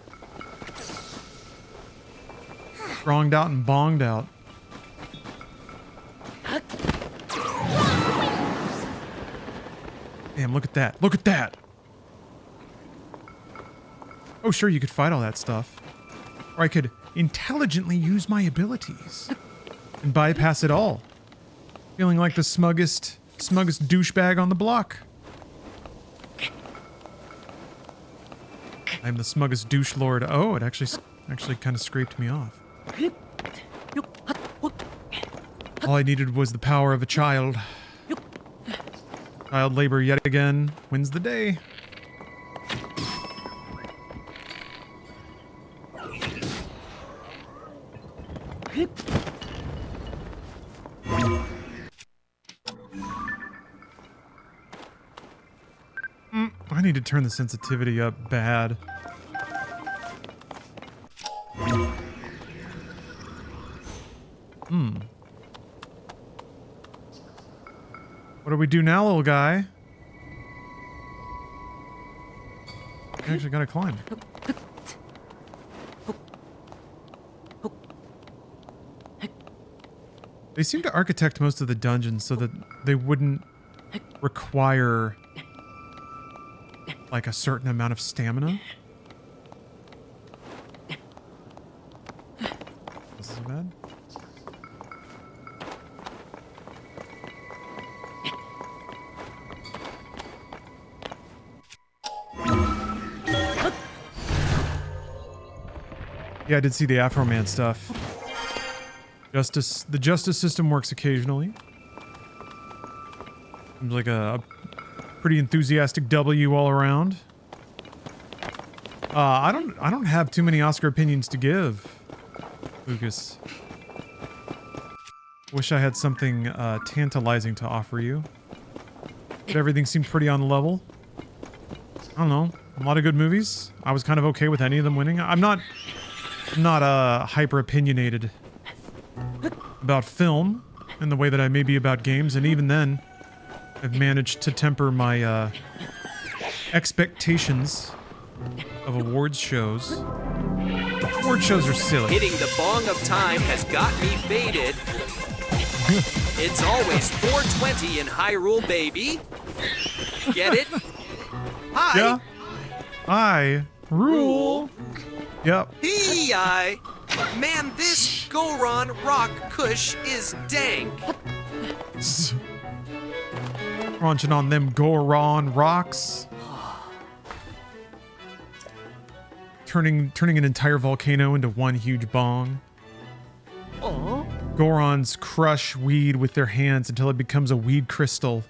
Wronged out and bonged out. Damn, look at that. Look at that. Oh, sure, you could fight all that stuff. Or I could intelligently use my abilities and bypass it all. Feeling like the smuggest douchebag on the block. I'm the smuggest douche lord. Oh, it actually kind of scraped me off. All I needed was the power of a child. Child labor yet again wins the day. I need to turn the sensitivity up bad. What do we do now, little guy? I actually gotta climb. They seem to architect most of the dungeons so that they wouldn't require like a certain amount of stamina. This is bad. Yeah, I did see the Afro Man stuff. The justice system works occasionally. Seems like a pretty enthusiastic W all around. I don't have too many Oscar opinions to give, Lucas. Wish I had something tantalizing to offer you. But everything seemed pretty on the level. I don't know. A lot of good movies. I was kind of okay with any of them winning. I'm not hyper opinionated about film in the way that I may be about games, and even then, I've managed to temper my expectations of awards shows. Award shows are silly. Hitting the bong of time has got me faded. It's always 4:20 in Hyrule, baby. Get it? Hi. Yeah. I rule. Yep. Hey, man, this Goron Rock Kush is dank. Crunching on them Goron rocks. Turning an entire volcano into one huge bong. Gorons crush weed with their hands until it becomes a weed crystal.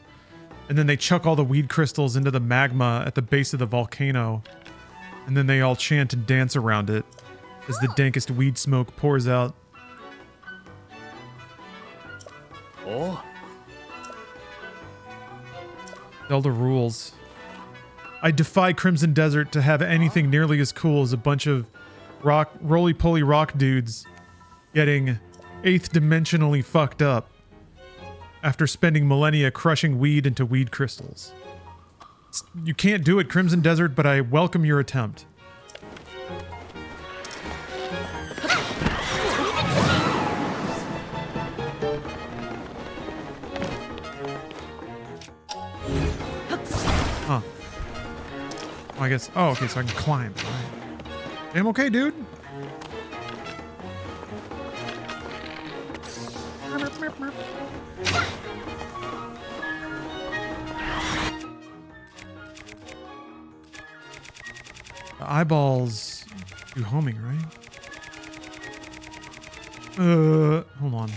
And then they chuck all the weed crystals into the magma at the base of the volcano. And then they all chant and dance around it as the dankest weed smoke pours out. Oh. Zelda rules. I defy Crimson Desert to have anything nearly as cool as a bunch of roly-poly rock dudes getting 8th dimensionally fucked up after spending millennia crushing weed into weed crystals. You can't do it, Crimson Desert, but I welcome your attempt. Huh. Oh, I guess. Oh, okay, so I can climb. All right. Damn okay, dude. The eyeballs do homing, right? Hold on.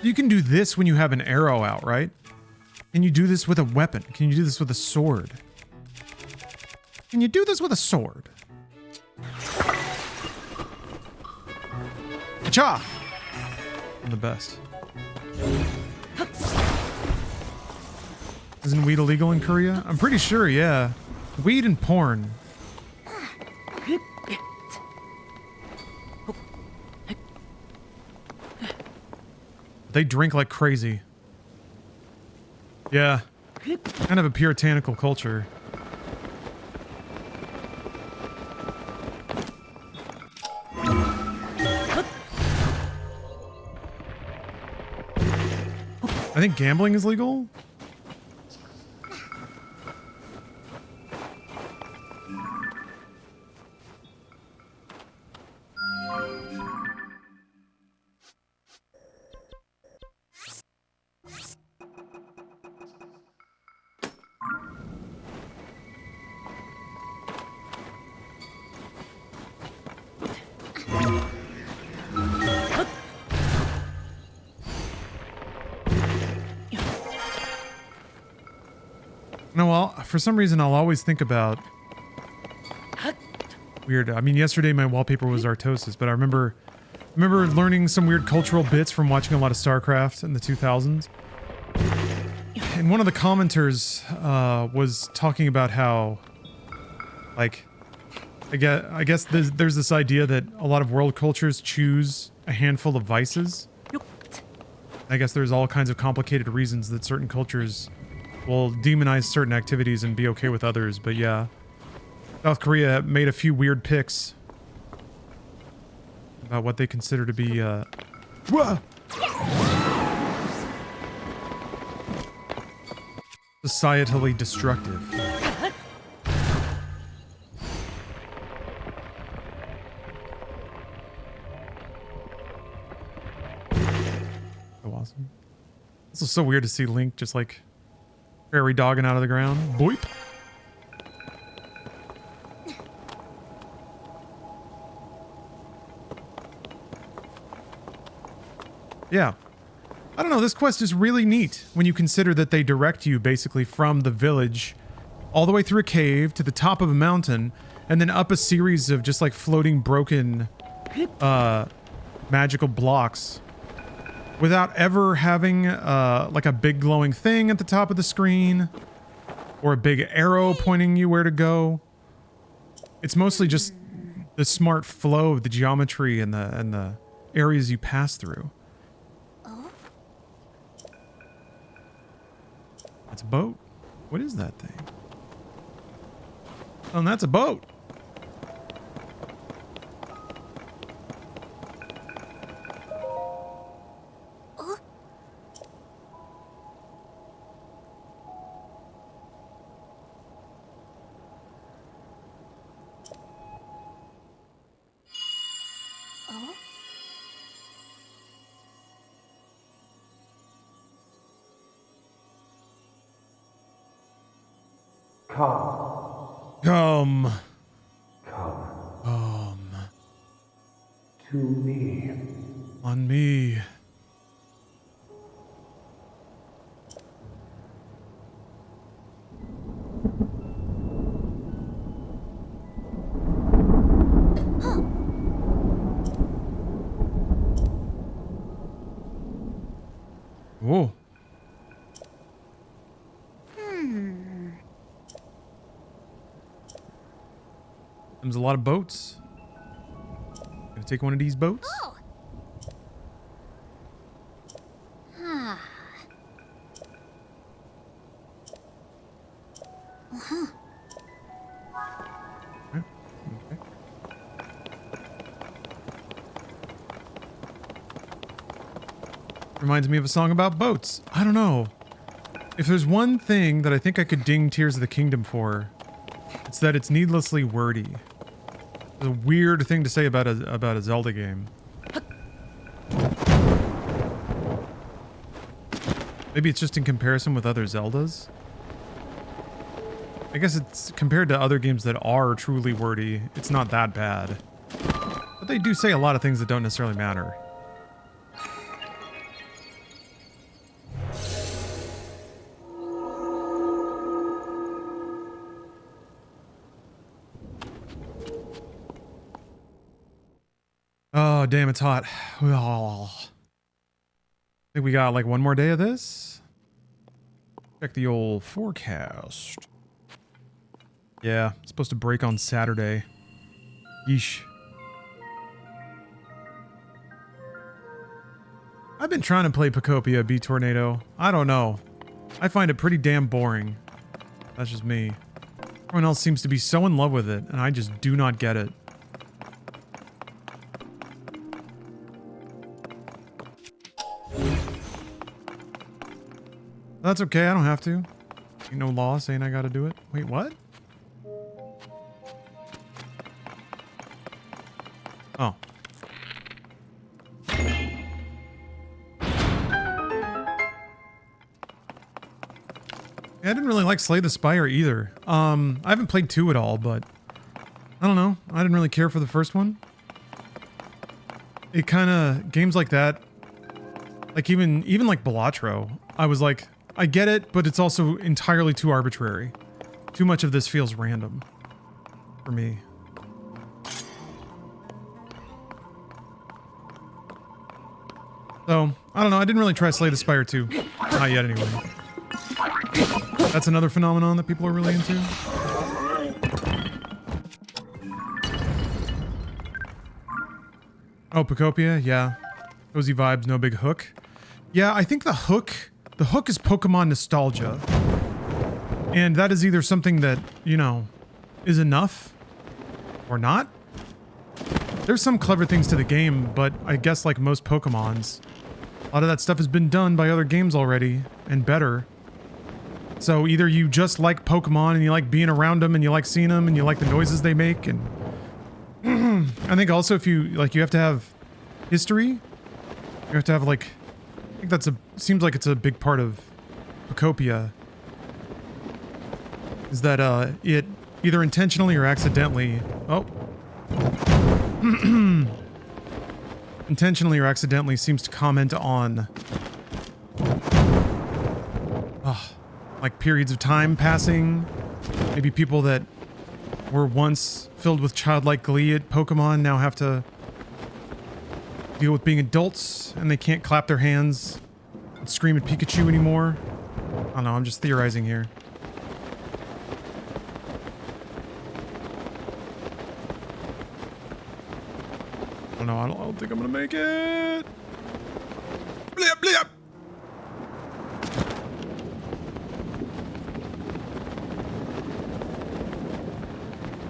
You can do this when you have an arrow out, right? Can you do this with a weapon? Can you do this with a sword? Can you do this with a sword? Cha! I'm the best. Isn't weed illegal in Korea? I'm pretty sure, yeah. Weed and porn. They drink like crazy. Yeah. Kind of a puritanical culture. I think gambling is legal. No, well, for some reason, I'll always think about... Weird. I mean, yesterday my wallpaper was Artosis, but I remember learning some weird cultural bits from watching a lot of StarCraft in the 2000s. And one of the commenters was talking about how, like, I guess there's this idea that a lot of world cultures choose a handful of vices. I guess there's all kinds of complicated reasons that certain cultures will demonize certain activities and be okay with others, but yeah. South Korea made a few weird picks about what they consider to be, societally destructive. So awesome. This is so weird to see Link just like prairie dogging out of the ground. Boip. Yeah. I don't know, this quest is really neat when you consider that they direct you basically from the village all the way through a cave to the top of a mountain and then up a series of just like floating broken magical blocks without ever having like a big glowing thing at the top of the screen or a big arrow pointing you where to go. It's mostly just the smart flow of the geometry and the areas you pass through. That's a boat. What is that thing? Oh, and that's a boat. Come. To me. On me. Whoa. There's a lot of boats. Gonna take one of these boats. Oh. Ah. Uh-huh. Okay. Reminds me of a song about boats. I don't know. If there's one thing that I think I could ding Tears of the Kingdom for, it's that it's needlessly wordy. It's a weird thing to say about a Zelda game. Maybe it's just in comparison with other Zeldas. I guess it's compared to other games that are truly wordy, it's not that bad. But they do say a lot of things that don't necessarily matter. Oh, damn, it's hot. Oh. think we got like one more day of this. Check the old forecast. Yeah, it's supposed to break on Saturday. Yeesh. I've been trying to play Pocopia beat Tornado. I don't know. I find it pretty damn boring. That's just me. Everyone else seems to be so in love with it, and I just do not get it. That's okay, I don't have to. Ain't no law saying I gotta do it. Wait, what? Oh. Yeah, I didn't really like Slay the Spire either. I haven't played 2 at all, but I don't know. I didn't really care for the first one. It kind of games like that, like even like Balatro, I was like, I get it, but it's also entirely too arbitrary. Too much of this feels random for me. So, I don't know. I didn't really try Slay the Spire 2. Not yet, anyway. That's another phenomenon that people are really into. Oh, Pocopia? Yeah. Cozy vibes, no big hook. Yeah, I think the hook is Pokemon nostalgia. And that is either something that, you know, is enough or not. There's some clever things to the game, but I guess like most Pokemons, a lot of that stuff has been done by other games already and better. So either you just like Pokemon and you like being around them and you like seeing them and you like the noises they make, and I think also if you like, you have to have history. You have to have like, I think that's seems like it's a big part of Pocopia. Is that it either intentionally or accidentally, intentionally or accidentally seems to comment on like periods of time passing. Maybe people that were once filled with childlike glee at Pokemon now have to deal with being adults and they can't clap their hands and scream at Pikachu anymore. I don't know, I'm just theorizing here. I don't think I'm gonna make it. Blip, blip.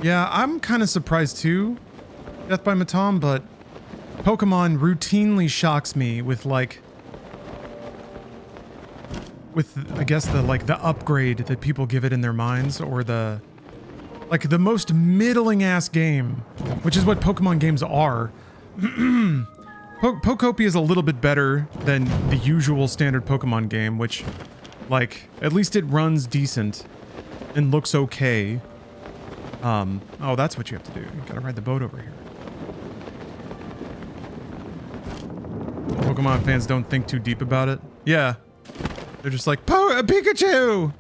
Yeah, I'm kind of surprised too, Death by Matam, but Pokemon routinely shocks me with like, I guess the upgrade that people give it in their minds, or the most middling ass game, which is what Pokemon games are. Pocopia is a little bit better than the usual standard Pokemon game, which, like, at least it runs decent and looks okay. Oh, that's what you have to do. You gotta ride the boat over here. Pokemon fans don't think too deep about it. Yeah. They're just like, Pikachu!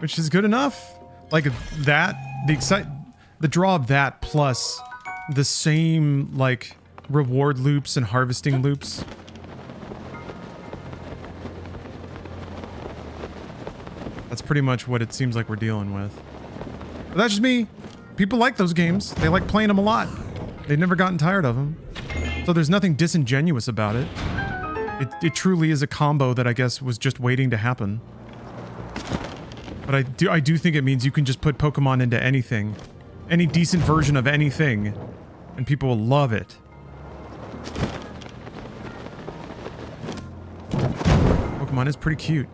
Which is good enough. Like, that, the draw of that plus the same, like, reward loops and harvesting loops. That's pretty much what it seems like we're dealing with. But that's just me. People like those games. They like playing them a lot. They've never gotten tired of them. So there's nothing disingenuous about it. It truly is a combo that I guess was just waiting to happen. But I do think it means you can just put Pokemon into anything. Any decent version of anything. And people will love it. Pokemon is pretty cute.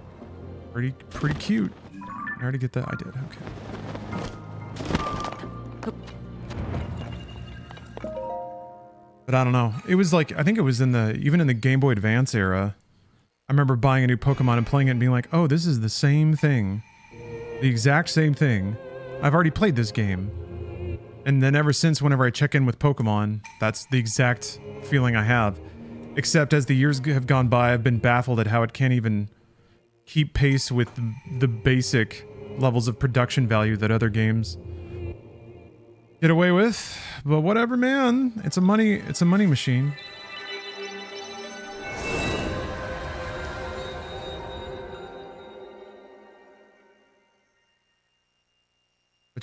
Pretty cute. I already get that? I did, okay. But I don't know. It was like, I think it was even in the Game Boy Advance era. I remember buying a new Pokemon and playing it and being like, oh, this is the same thing. The exact same thing. I've already played this game. And then ever since, whenever I check in with Pokemon, that's the exact feeling I have. Except as the years have gone by, I've been baffled at how it can't even keep pace with the basic levels of production value that other games get away with. But whatever, man. It's a money machine.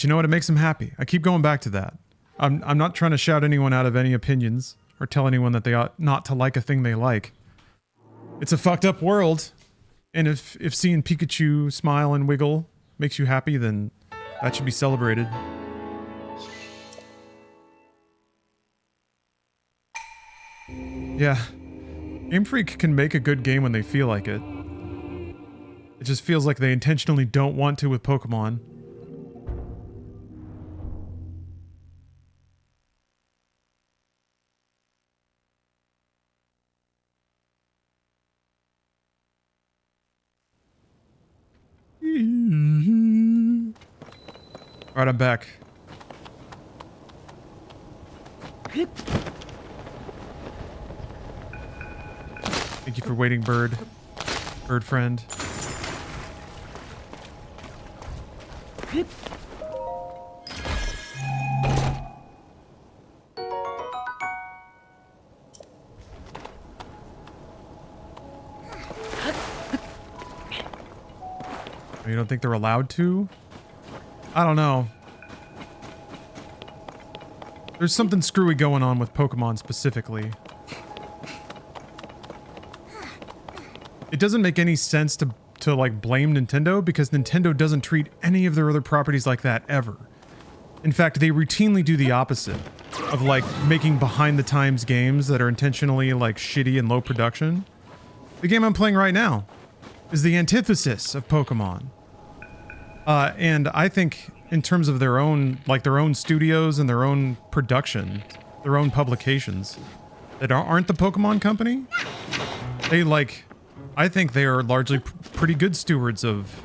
But you know what? It makes them happy. I keep going back to that. I'm not trying to shout anyone out of any opinions or tell anyone that they ought not to like a thing they like. It's a fucked up world. And if seeing Pikachu smile and wiggle makes you happy, then that should be celebrated. Yeah. Game Freak can make a good game when they feel like it. It just feels like they intentionally don't want to with Pokemon. Alright, I'm back. Thank you for waiting, bird. Bird friend. You don't think they're allowed to? I don't know. There's something screwy going on with Pokemon specifically. It doesn't make any sense to like blame Nintendo because Nintendo doesn't treat any of their other properties like that ever. In fact, they routinely do the opposite of like making behind the times games that are intentionally like shitty and low production. The game I'm playing right now is the antithesis of Pokemon. And I think in terms of their own studios and their own production, their own publications that aren't the Pokemon Company, I think they are largely pretty good stewards of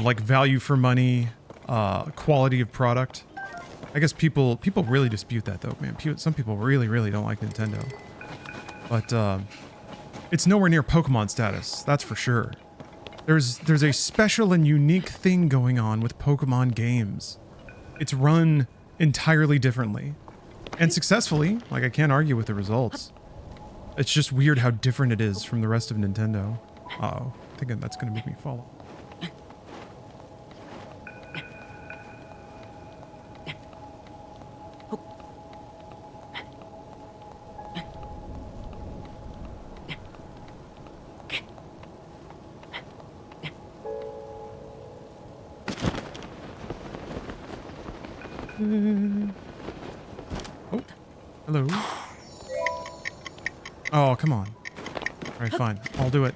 like value for money, quality of product. I guess people really dispute that though, man. Some people really, really don't like Nintendo. But it's nowhere near Pokemon status, that's for sure. There's a special and unique thing going on with Pokemon games. It's run entirely differently. And successfully, like I can't argue with the results. It's just weird how different it is from the rest of Nintendo. Uh-oh, I think that's gonna make me fall. Oh, hello. Oh, come on. Alright, fine. I'll do it.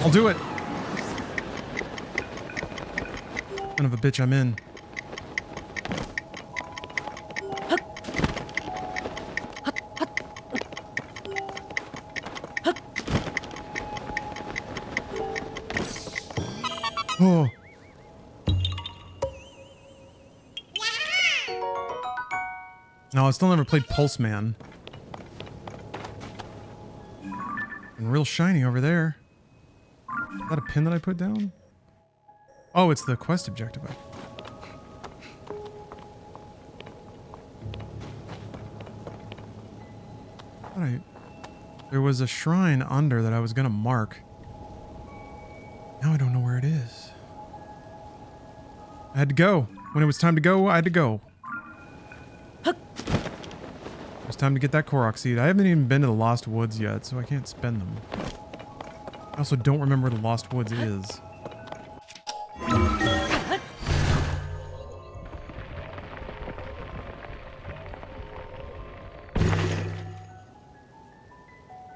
I'll do it! Son of a bitch, I'm in. Oh. No, I still never played Pulse Man. And real shiny over there. Is that a pin that I put down? Oh, it's the quest objective. Alright. There was a shrine under that I was gonna mark. Now I don't know where it is. I had to go. When it was time to go, I had to go. It was time to get that Korok seed. I haven't even been to the Lost Woods yet, so I can't spend them. I also don't remember where the Lost Woods is.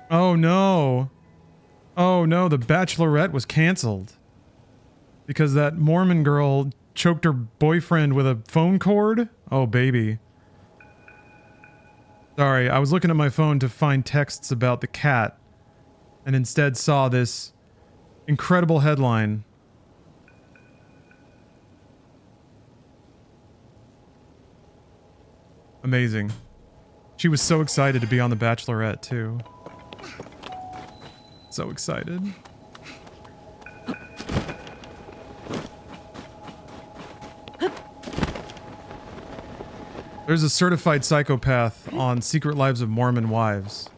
Oh no. Oh no, the Bachelorette was canceled. Because that Mormon girl choked her boyfriend with a phone cord? Oh baby. Sorry, I was looking at my phone to find texts about the cat, and instead saw this incredible headline. Amazing. She was so excited to be on The Bachelorette, too. So excited. There's a certified psychopath on Secret Lives of Mormon Wives.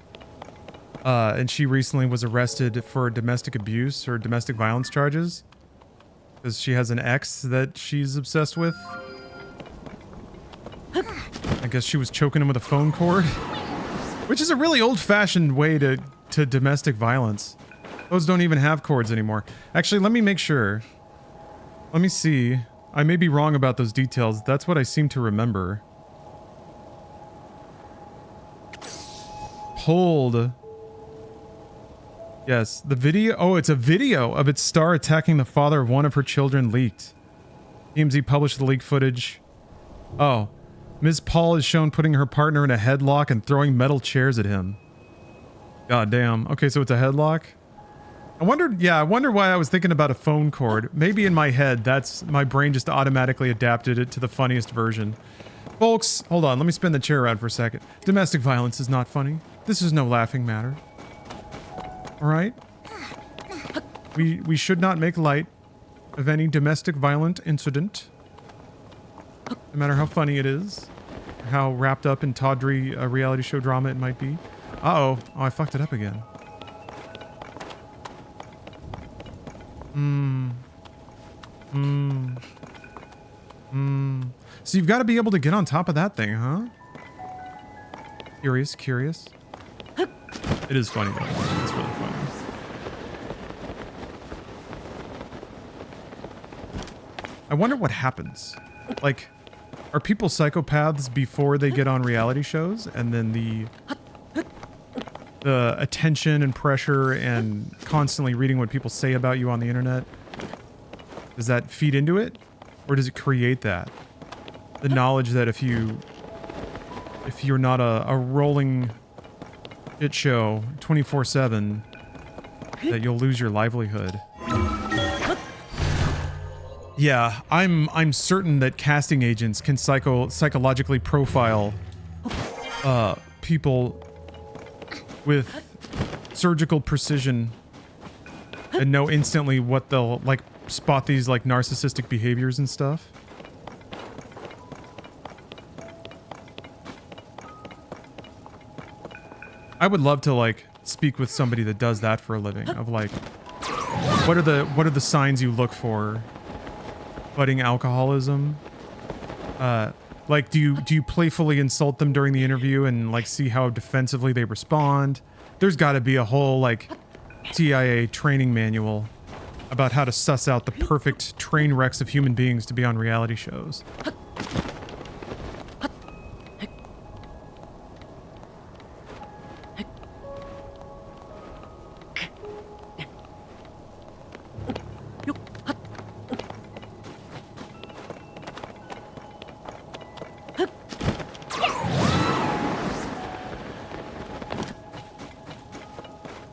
And she recently was arrested for domestic abuse or domestic violence charges. Because she has an ex that she's obsessed with. I guess she was choking him with a phone cord. Which is a really old-fashioned way to domestic violence. Those don't even have cords anymore. Actually, let me make sure. Let me see. I may be wrong about those details. That's what I seem to remember. Pulled. Yes, the video. Oh, it's a video of its star attacking the father of one of her children leaked. TMZ published the leaked footage. Oh. Ms. Paul is shown putting her partner in a headlock and throwing metal chairs at him. God damn. Okay, so it's a headlock? I wonder why I was thinking about a phone cord. Maybe in my head, my brain just automatically adapted it to the funniest version. Folks, hold on, let me spin the chair around for a second. Domestic violence is not funny. This is no laughing matter. Alright? We should not make light of any domestic violent incident. No matter how funny it is. Or how wrapped up in tawdry reality show drama it might be. Uh-oh. Oh, I fucked it up again. So you've got to be able to get on top of that thing, huh? Curious. It is funny though. It's really funny. I wonder what happens. Like, are people psychopaths before they get on reality shows, and then the attention and pressure and constantly reading what people say about you on the internet, does that feed into it? Or does it create that? The knowledge that if you're not a rolling shit show 24/7, that you'll lose your livelihood. Yeah, I'm certain that casting agents can psychologically profile people with surgical precision and know instantly what they'll like spot these like narcissistic behaviors and stuff. I would love to like speak with somebody that does that for a living, of like what are the signs you look for? Budding alcoholism. Like, do you playfully insult them during the interview and like see how defensively they respond? There's got to be a whole like CIA training manual about how to suss out the perfect train wrecks of human beings to be on reality shows.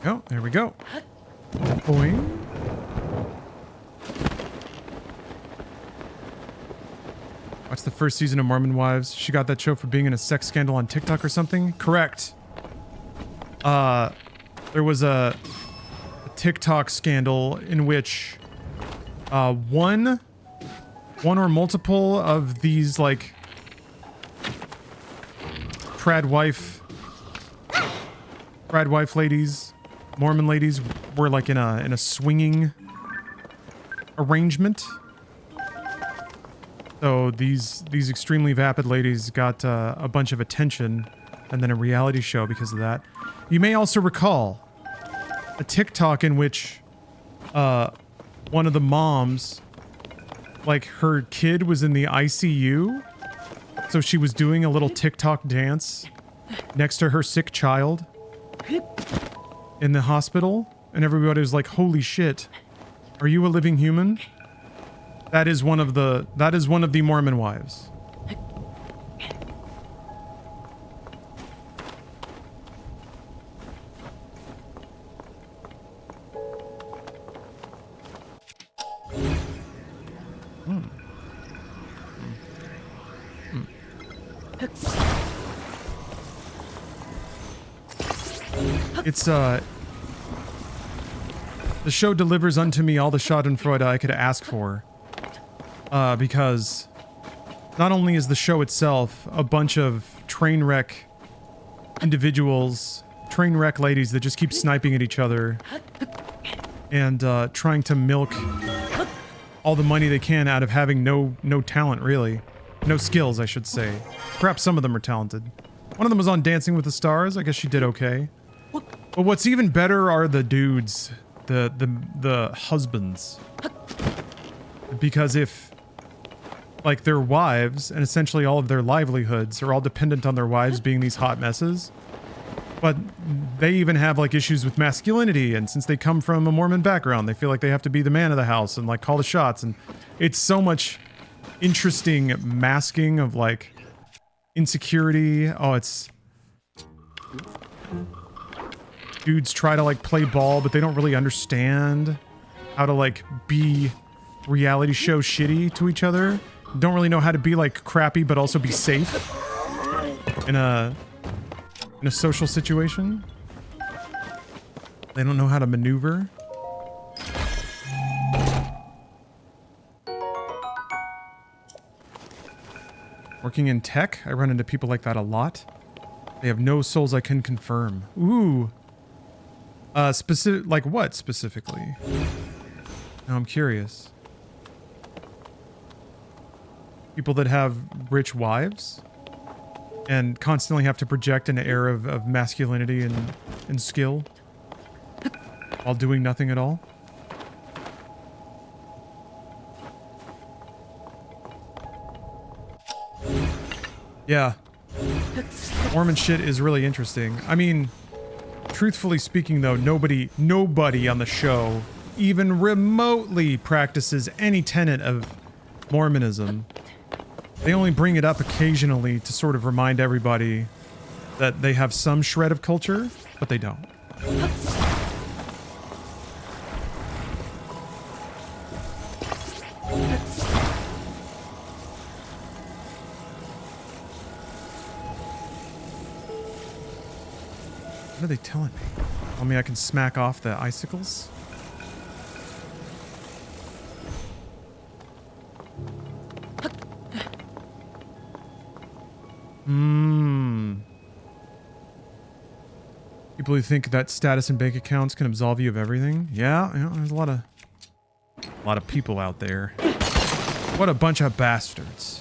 Oh, there we go. Boing. Watch the first season of Mormon Wives. She got that show for being in a sex scandal on TikTok or something? Correct. There was a TikTok scandal in which one or multiple of these like trad wife ladies, Mormon ladies, were like in a swinging arrangement. So these extremely vapid ladies got a bunch of attention and then a reality show because of that. You may also recall a TikTok in which one of the moms, like her kid was in the ICU, so she was doing a little TikTok dance next to her sick child in the hospital, and everybody was like, holy shit, are you a living human? That is one of the Mormon wives. It's the show delivers unto me all the schadenfreude I could ask for. Because not only is the show itself a bunch of train wreck individuals, train wreck ladies that just keep sniping at each other and trying to milk all the money they can out of having no talent, really. No skills, I should say. Perhaps some of them are talented. One of them was on Dancing with the Stars. I guess she did okay. But what's even better are the dudes. The husbands. Because if, like, their wives, and essentially all of their livelihoods are all dependent on their wives being these hot messes. But they even have, like, issues with masculinity, and since they come from a Mormon background, they feel like they have to be the man of the house and, like, call the shots, and it's so much interesting masking of, like, insecurity. Oh, it's... Dudes try to, like, play ball, but they don't really understand how to, like, be reality show shitty to each other. Don't really know how to be, like, crappy, but also be safe in a social situation. They don't know how to maneuver. Working in tech, I run into people like that a lot. They have no souls, I can confirm. Ooh. Specific, like what specifically? Now I'm curious. People that have rich wives and constantly have to project an air of masculinity and skill while doing nothing at all. Yeah. Mormon shit is really interesting. I mean, truthfully speaking though, nobody on the show even remotely practices any tenet of Mormonism. They only bring it up occasionally to sort of remind everybody that they have some shred of culture, but they don't. What are they telling me? Tell me I can smack off the icicles? People who think that status and bank accounts can absolve you of everything. Yeah, you know, there's a lot of people out there. What a bunch of bastards.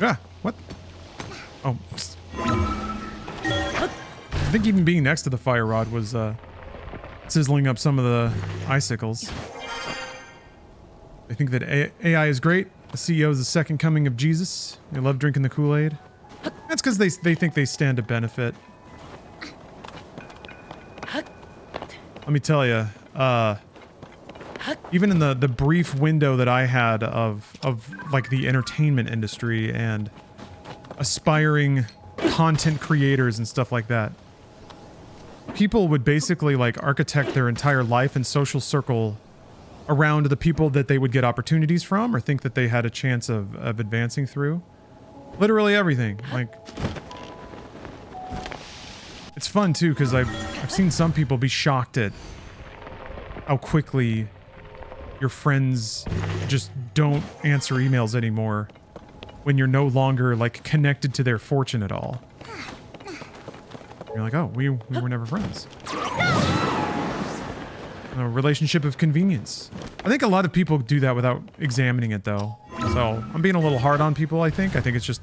Ah, what? Oh. I think even being next to the fire rod was, sizzling up some of the icicles. They think that AI is great. The CEO is the second coming of Jesus. They love drinking the Kool-Aid. That's because they think they stand to benefit. Let me tell you, even in the brief window that I had of like the entertainment industry and aspiring content creators and stuff like that, people would basically like architect their entire life and social circle around the people that they would get opportunities from or think that they had a chance of advancing through. Literally everything. Like, it's fun too because I've seen some people be shocked at how quickly your friends just don't answer emails anymore when you're no longer like connected to their fortune at all. You're like, oh, we were never friends. A relationship of convenience. I think a lot of people do that without examining it, though. So I'm being a little hard on people, I think. I think it's just...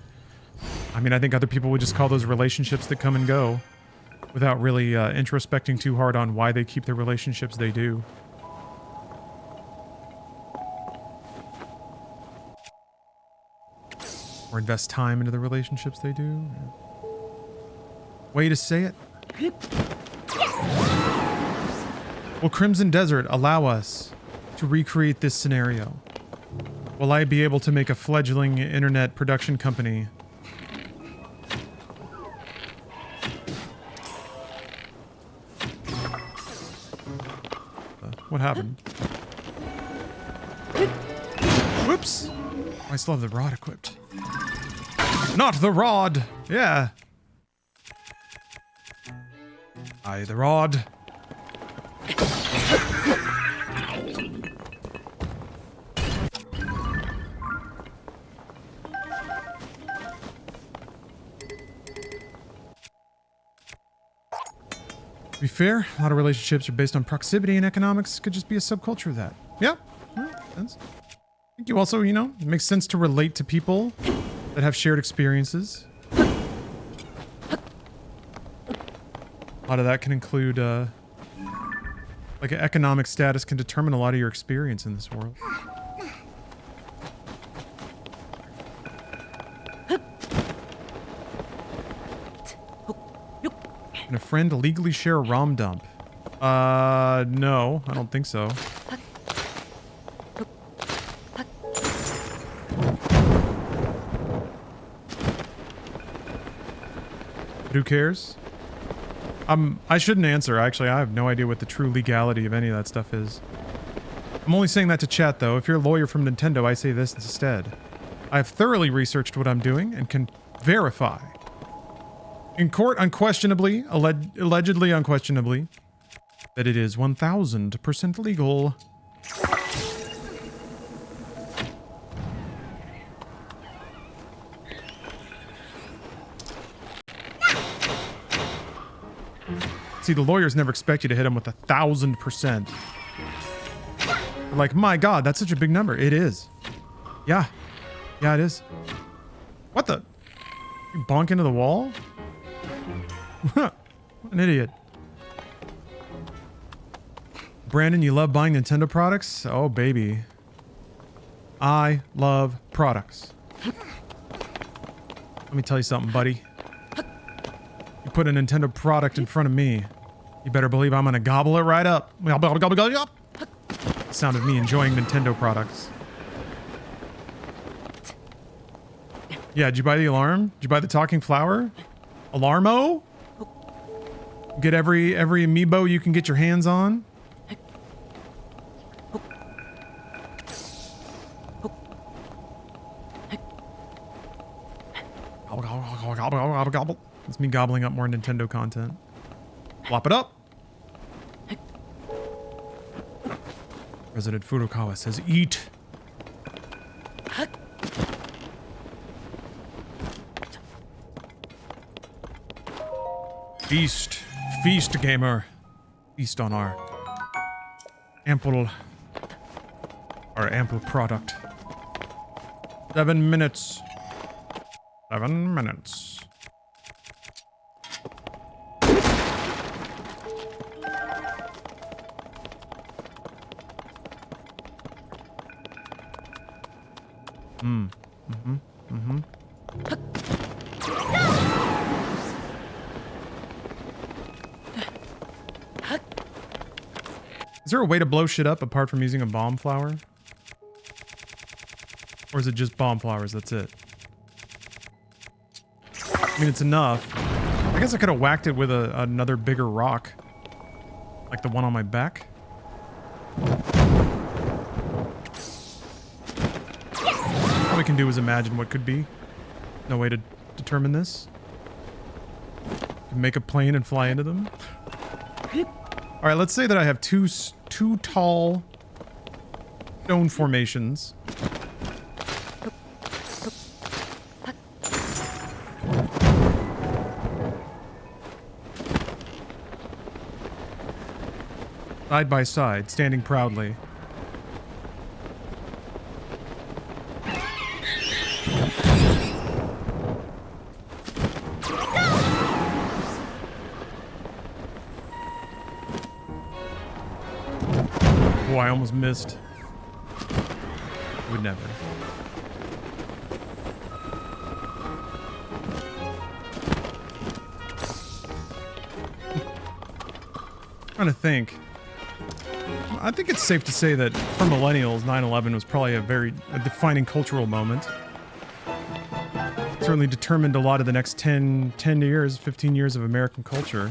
I mean, I think other people would just call those relationships that come and go without really introspecting too hard on why they keep the relationships they do. Or invest time into the relationships they do. Way to say it. Will Crimson Desert allow us to recreate this scenario? Will I be able to make a fledgling internet production company? What happened? Whoops! I still have the rod equipped. Not the rod! Yeah. The rod. To be fair, a lot of relationships are based on proximity, and economics could just be a subculture of that. Yeah, sense. I think you also, you know, it makes sense to relate to people that have shared experiences. A lot of that can include, like, economic status can determine a lot of your experience in this world. Can a friend legally share a ROM dump? No, I don't think so. But who cares? I shouldn't answer, actually. I have no idea what the true legality of any of that stuff is. I'm only saying that to chat, though. If you're a lawyer from Nintendo, I say this instead. I have thoroughly researched what I'm doing and can verify. In court, unquestionably, allegedly unquestionably, that it is 1000% legal. See, the lawyers never expect you to hit them with 1000%. They're like, my God, that's such a big number. It is. Yeah. Yeah, it is. What the? You bonk into the wall? What an idiot. Brandon, you love buying Nintendo products? Oh, baby. I love products. Let me tell you something, buddy. You put a Nintendo product in front of me, you better believe I'm gonna gobble it right up. Gobble, gobble, gobble, gobble. Sound of me enjoying Nintendo products. Yeah, did you buy the alarm? Did you buy the talking flower? Alarmo? Get every amiibo you can get your hands on. Gobble, gobble, gobble, gobble, gobble, gobble. It's me gobbling up more Nintendo content. Flop it up. President Furukawa says, eat. Feast. Feast, gamer. Feast on our ample product. 7 minutes. 7 minutes. Is there a way to blow shit up apart from using a bomb flower? Or is it just bomb flowers? That's it. I mean, it's enough. I guess I could have whacked it with another bigger rock. Like the one on my back. All we can do is imagine what could be. No way to determine this. Make a plane and fly into them. All right, let's say that I have two tall stone formations. Side by side, standing proudly. Oh, I almost missed. Would never. Trying to think. I think it's safe to say that for millennials, 9/11 was probably a defining cultural moment. Certainly determined a lot of the next 10 years, 15 years of American culture.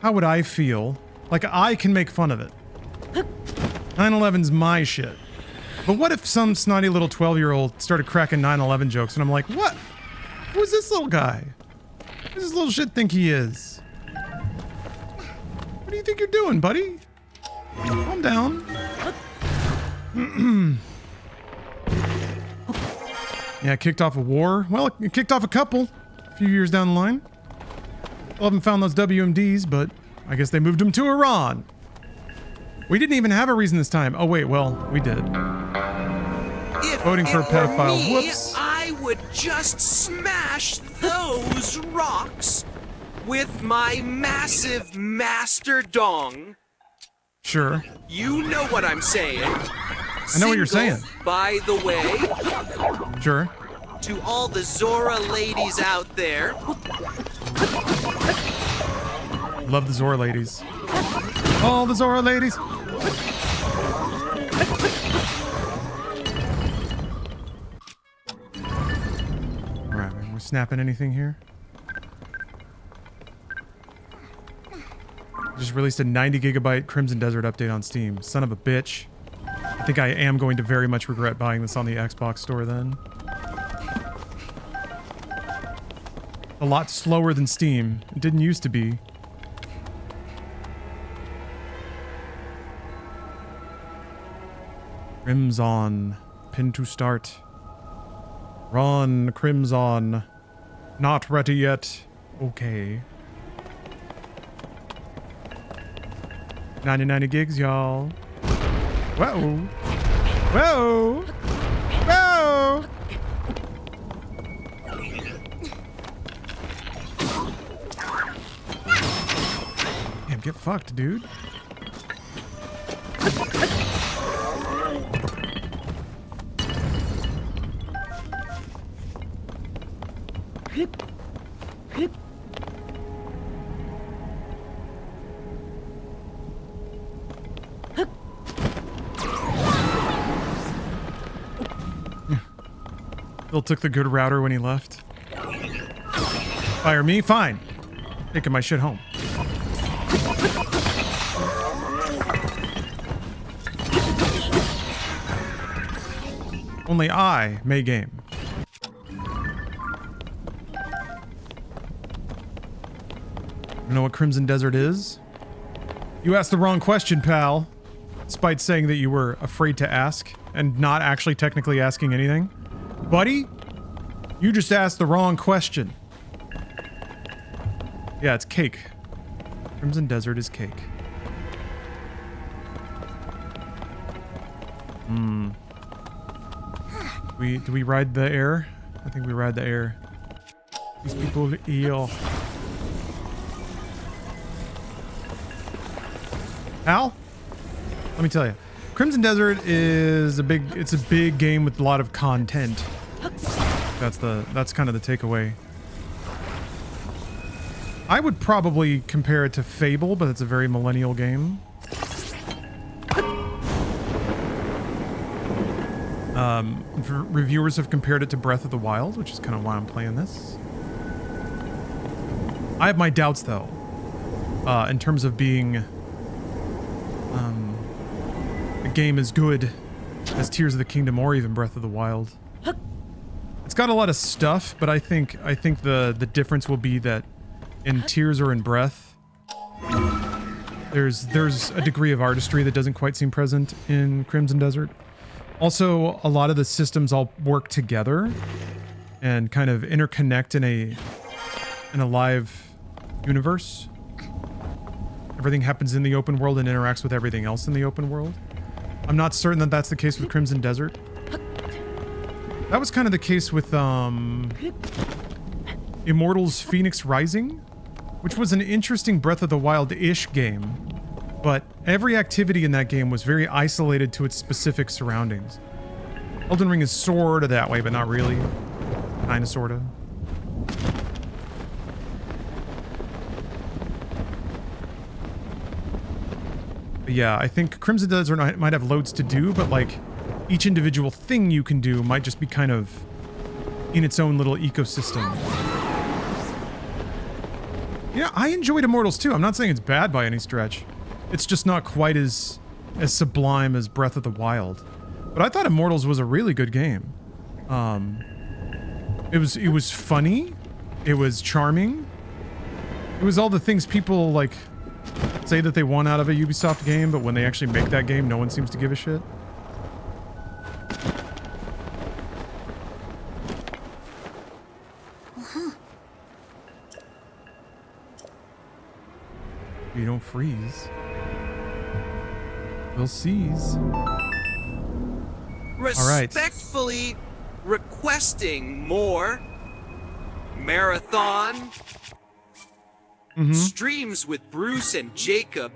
How would I feel? Like, I can make fun of it. 9/11's my shit. But what if some snotty little 12-year-old started cracking 9/11 jokes and I'm like, what? Who's this little guy? Who does this little shit think he is? What do you think you're doing, buddy? Calm down. Yeah, it kicked off a war. Well, it kicked off a couple. few years down the line. Still haven't found those WMDs, but I guess they moved them to Iran. We didn't even have a reason this time. Oh wait, well, we did. If Voting for a it were pedophile. me, Whoops. I would just smash those rocks with my massive master dong. Sure. You know what I'm saying. I know what you're saying. By the way, Sure. to all the Zora ladies out there, Love the Zora ladies. All the Zora ladies. Alright, we're snapping anything here? Just released a 90 gigabyte Crimson Desert update on Steam. Son of a bitch. I think I am going to very much regret buying this on the Xbox store then. A lot slower than Steam. It didn't used to be. Crimson. Pin to start. Run, Crimson. Not ready yet. Okay. 90 gigs, y'all. Whoa. Whoa. Whoa. Damn, get fucked, dude. Bill took the good router when he left. Fire me? Fine. Taking my shit home. Only I may game. You know what Crimson Desert is? You asked the wrong question, pal. Despite saying that you were afraid to ask and not actually technically asking anything. Buddy, you just asked the wrong question. Yeah, it's cake. Crimson Desert is cake. Do we ride the air? I think we ride the air. These people eel. Al? Let me tell you. Crimson Desert is it's a big game with a lot of content. That's kind of the takeaway. I would probably compare it to Fable, but it's a very millennial game. Reviewers have compared it to Breath of the Wild, which is kind of why I'm playing this. I have my doubts, though, in terms of being a game as good as Tears of the Kingdom or even Breath of the Wild. It's got a lot of stuff, but I think the difference will be that in Tears or in Breath, there's a degree of artistry that doesn't quite seem present in Crimson Desert. Also, a lot of the systems all work together and kind of interconnect in a live universe. Everything happens in the open world and interacts with everything else in the open world. I'm not certain that that's the case with Crimson Desert. That was kind of the case with Immortals Phoenix Rising, which was an interesting Breath of the Wild-ish game, but every activity in that game was very isolated to its specific surroundings. Elden Ring is sorta that way, but not really. Kinda, sorta. But yeah, I think Crimson Desert might have loads to do, but like, each individual thing you can do might just be kind of in its own little ecosystem. Yeah, I enjoyed Immortals too. I'm not saying it's bad by any stretch. It's just not quite as sublime as Breath of the Wild. But I thought Immortals was a really good game. It was funny. It was charming. It was all the things people like say that they want out of a Ubisoft game, but when they actually make that game, no one seems to give a shit. You don't freeze. We'll seize. right. Respectfully requesting more marathon streams with Bruce and Jacob.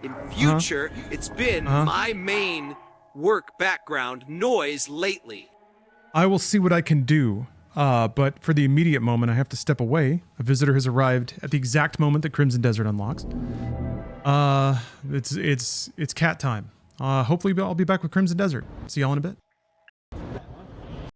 In future, it's been my main work background noise lately. I will see what I can do. But for the immediate moment, I have to step away. A visitor has arrived at the exact moment that Crimson Desert unlocks. It's cat time. Hopefully I'll be back with Crimson Desert. See y'all in a bit.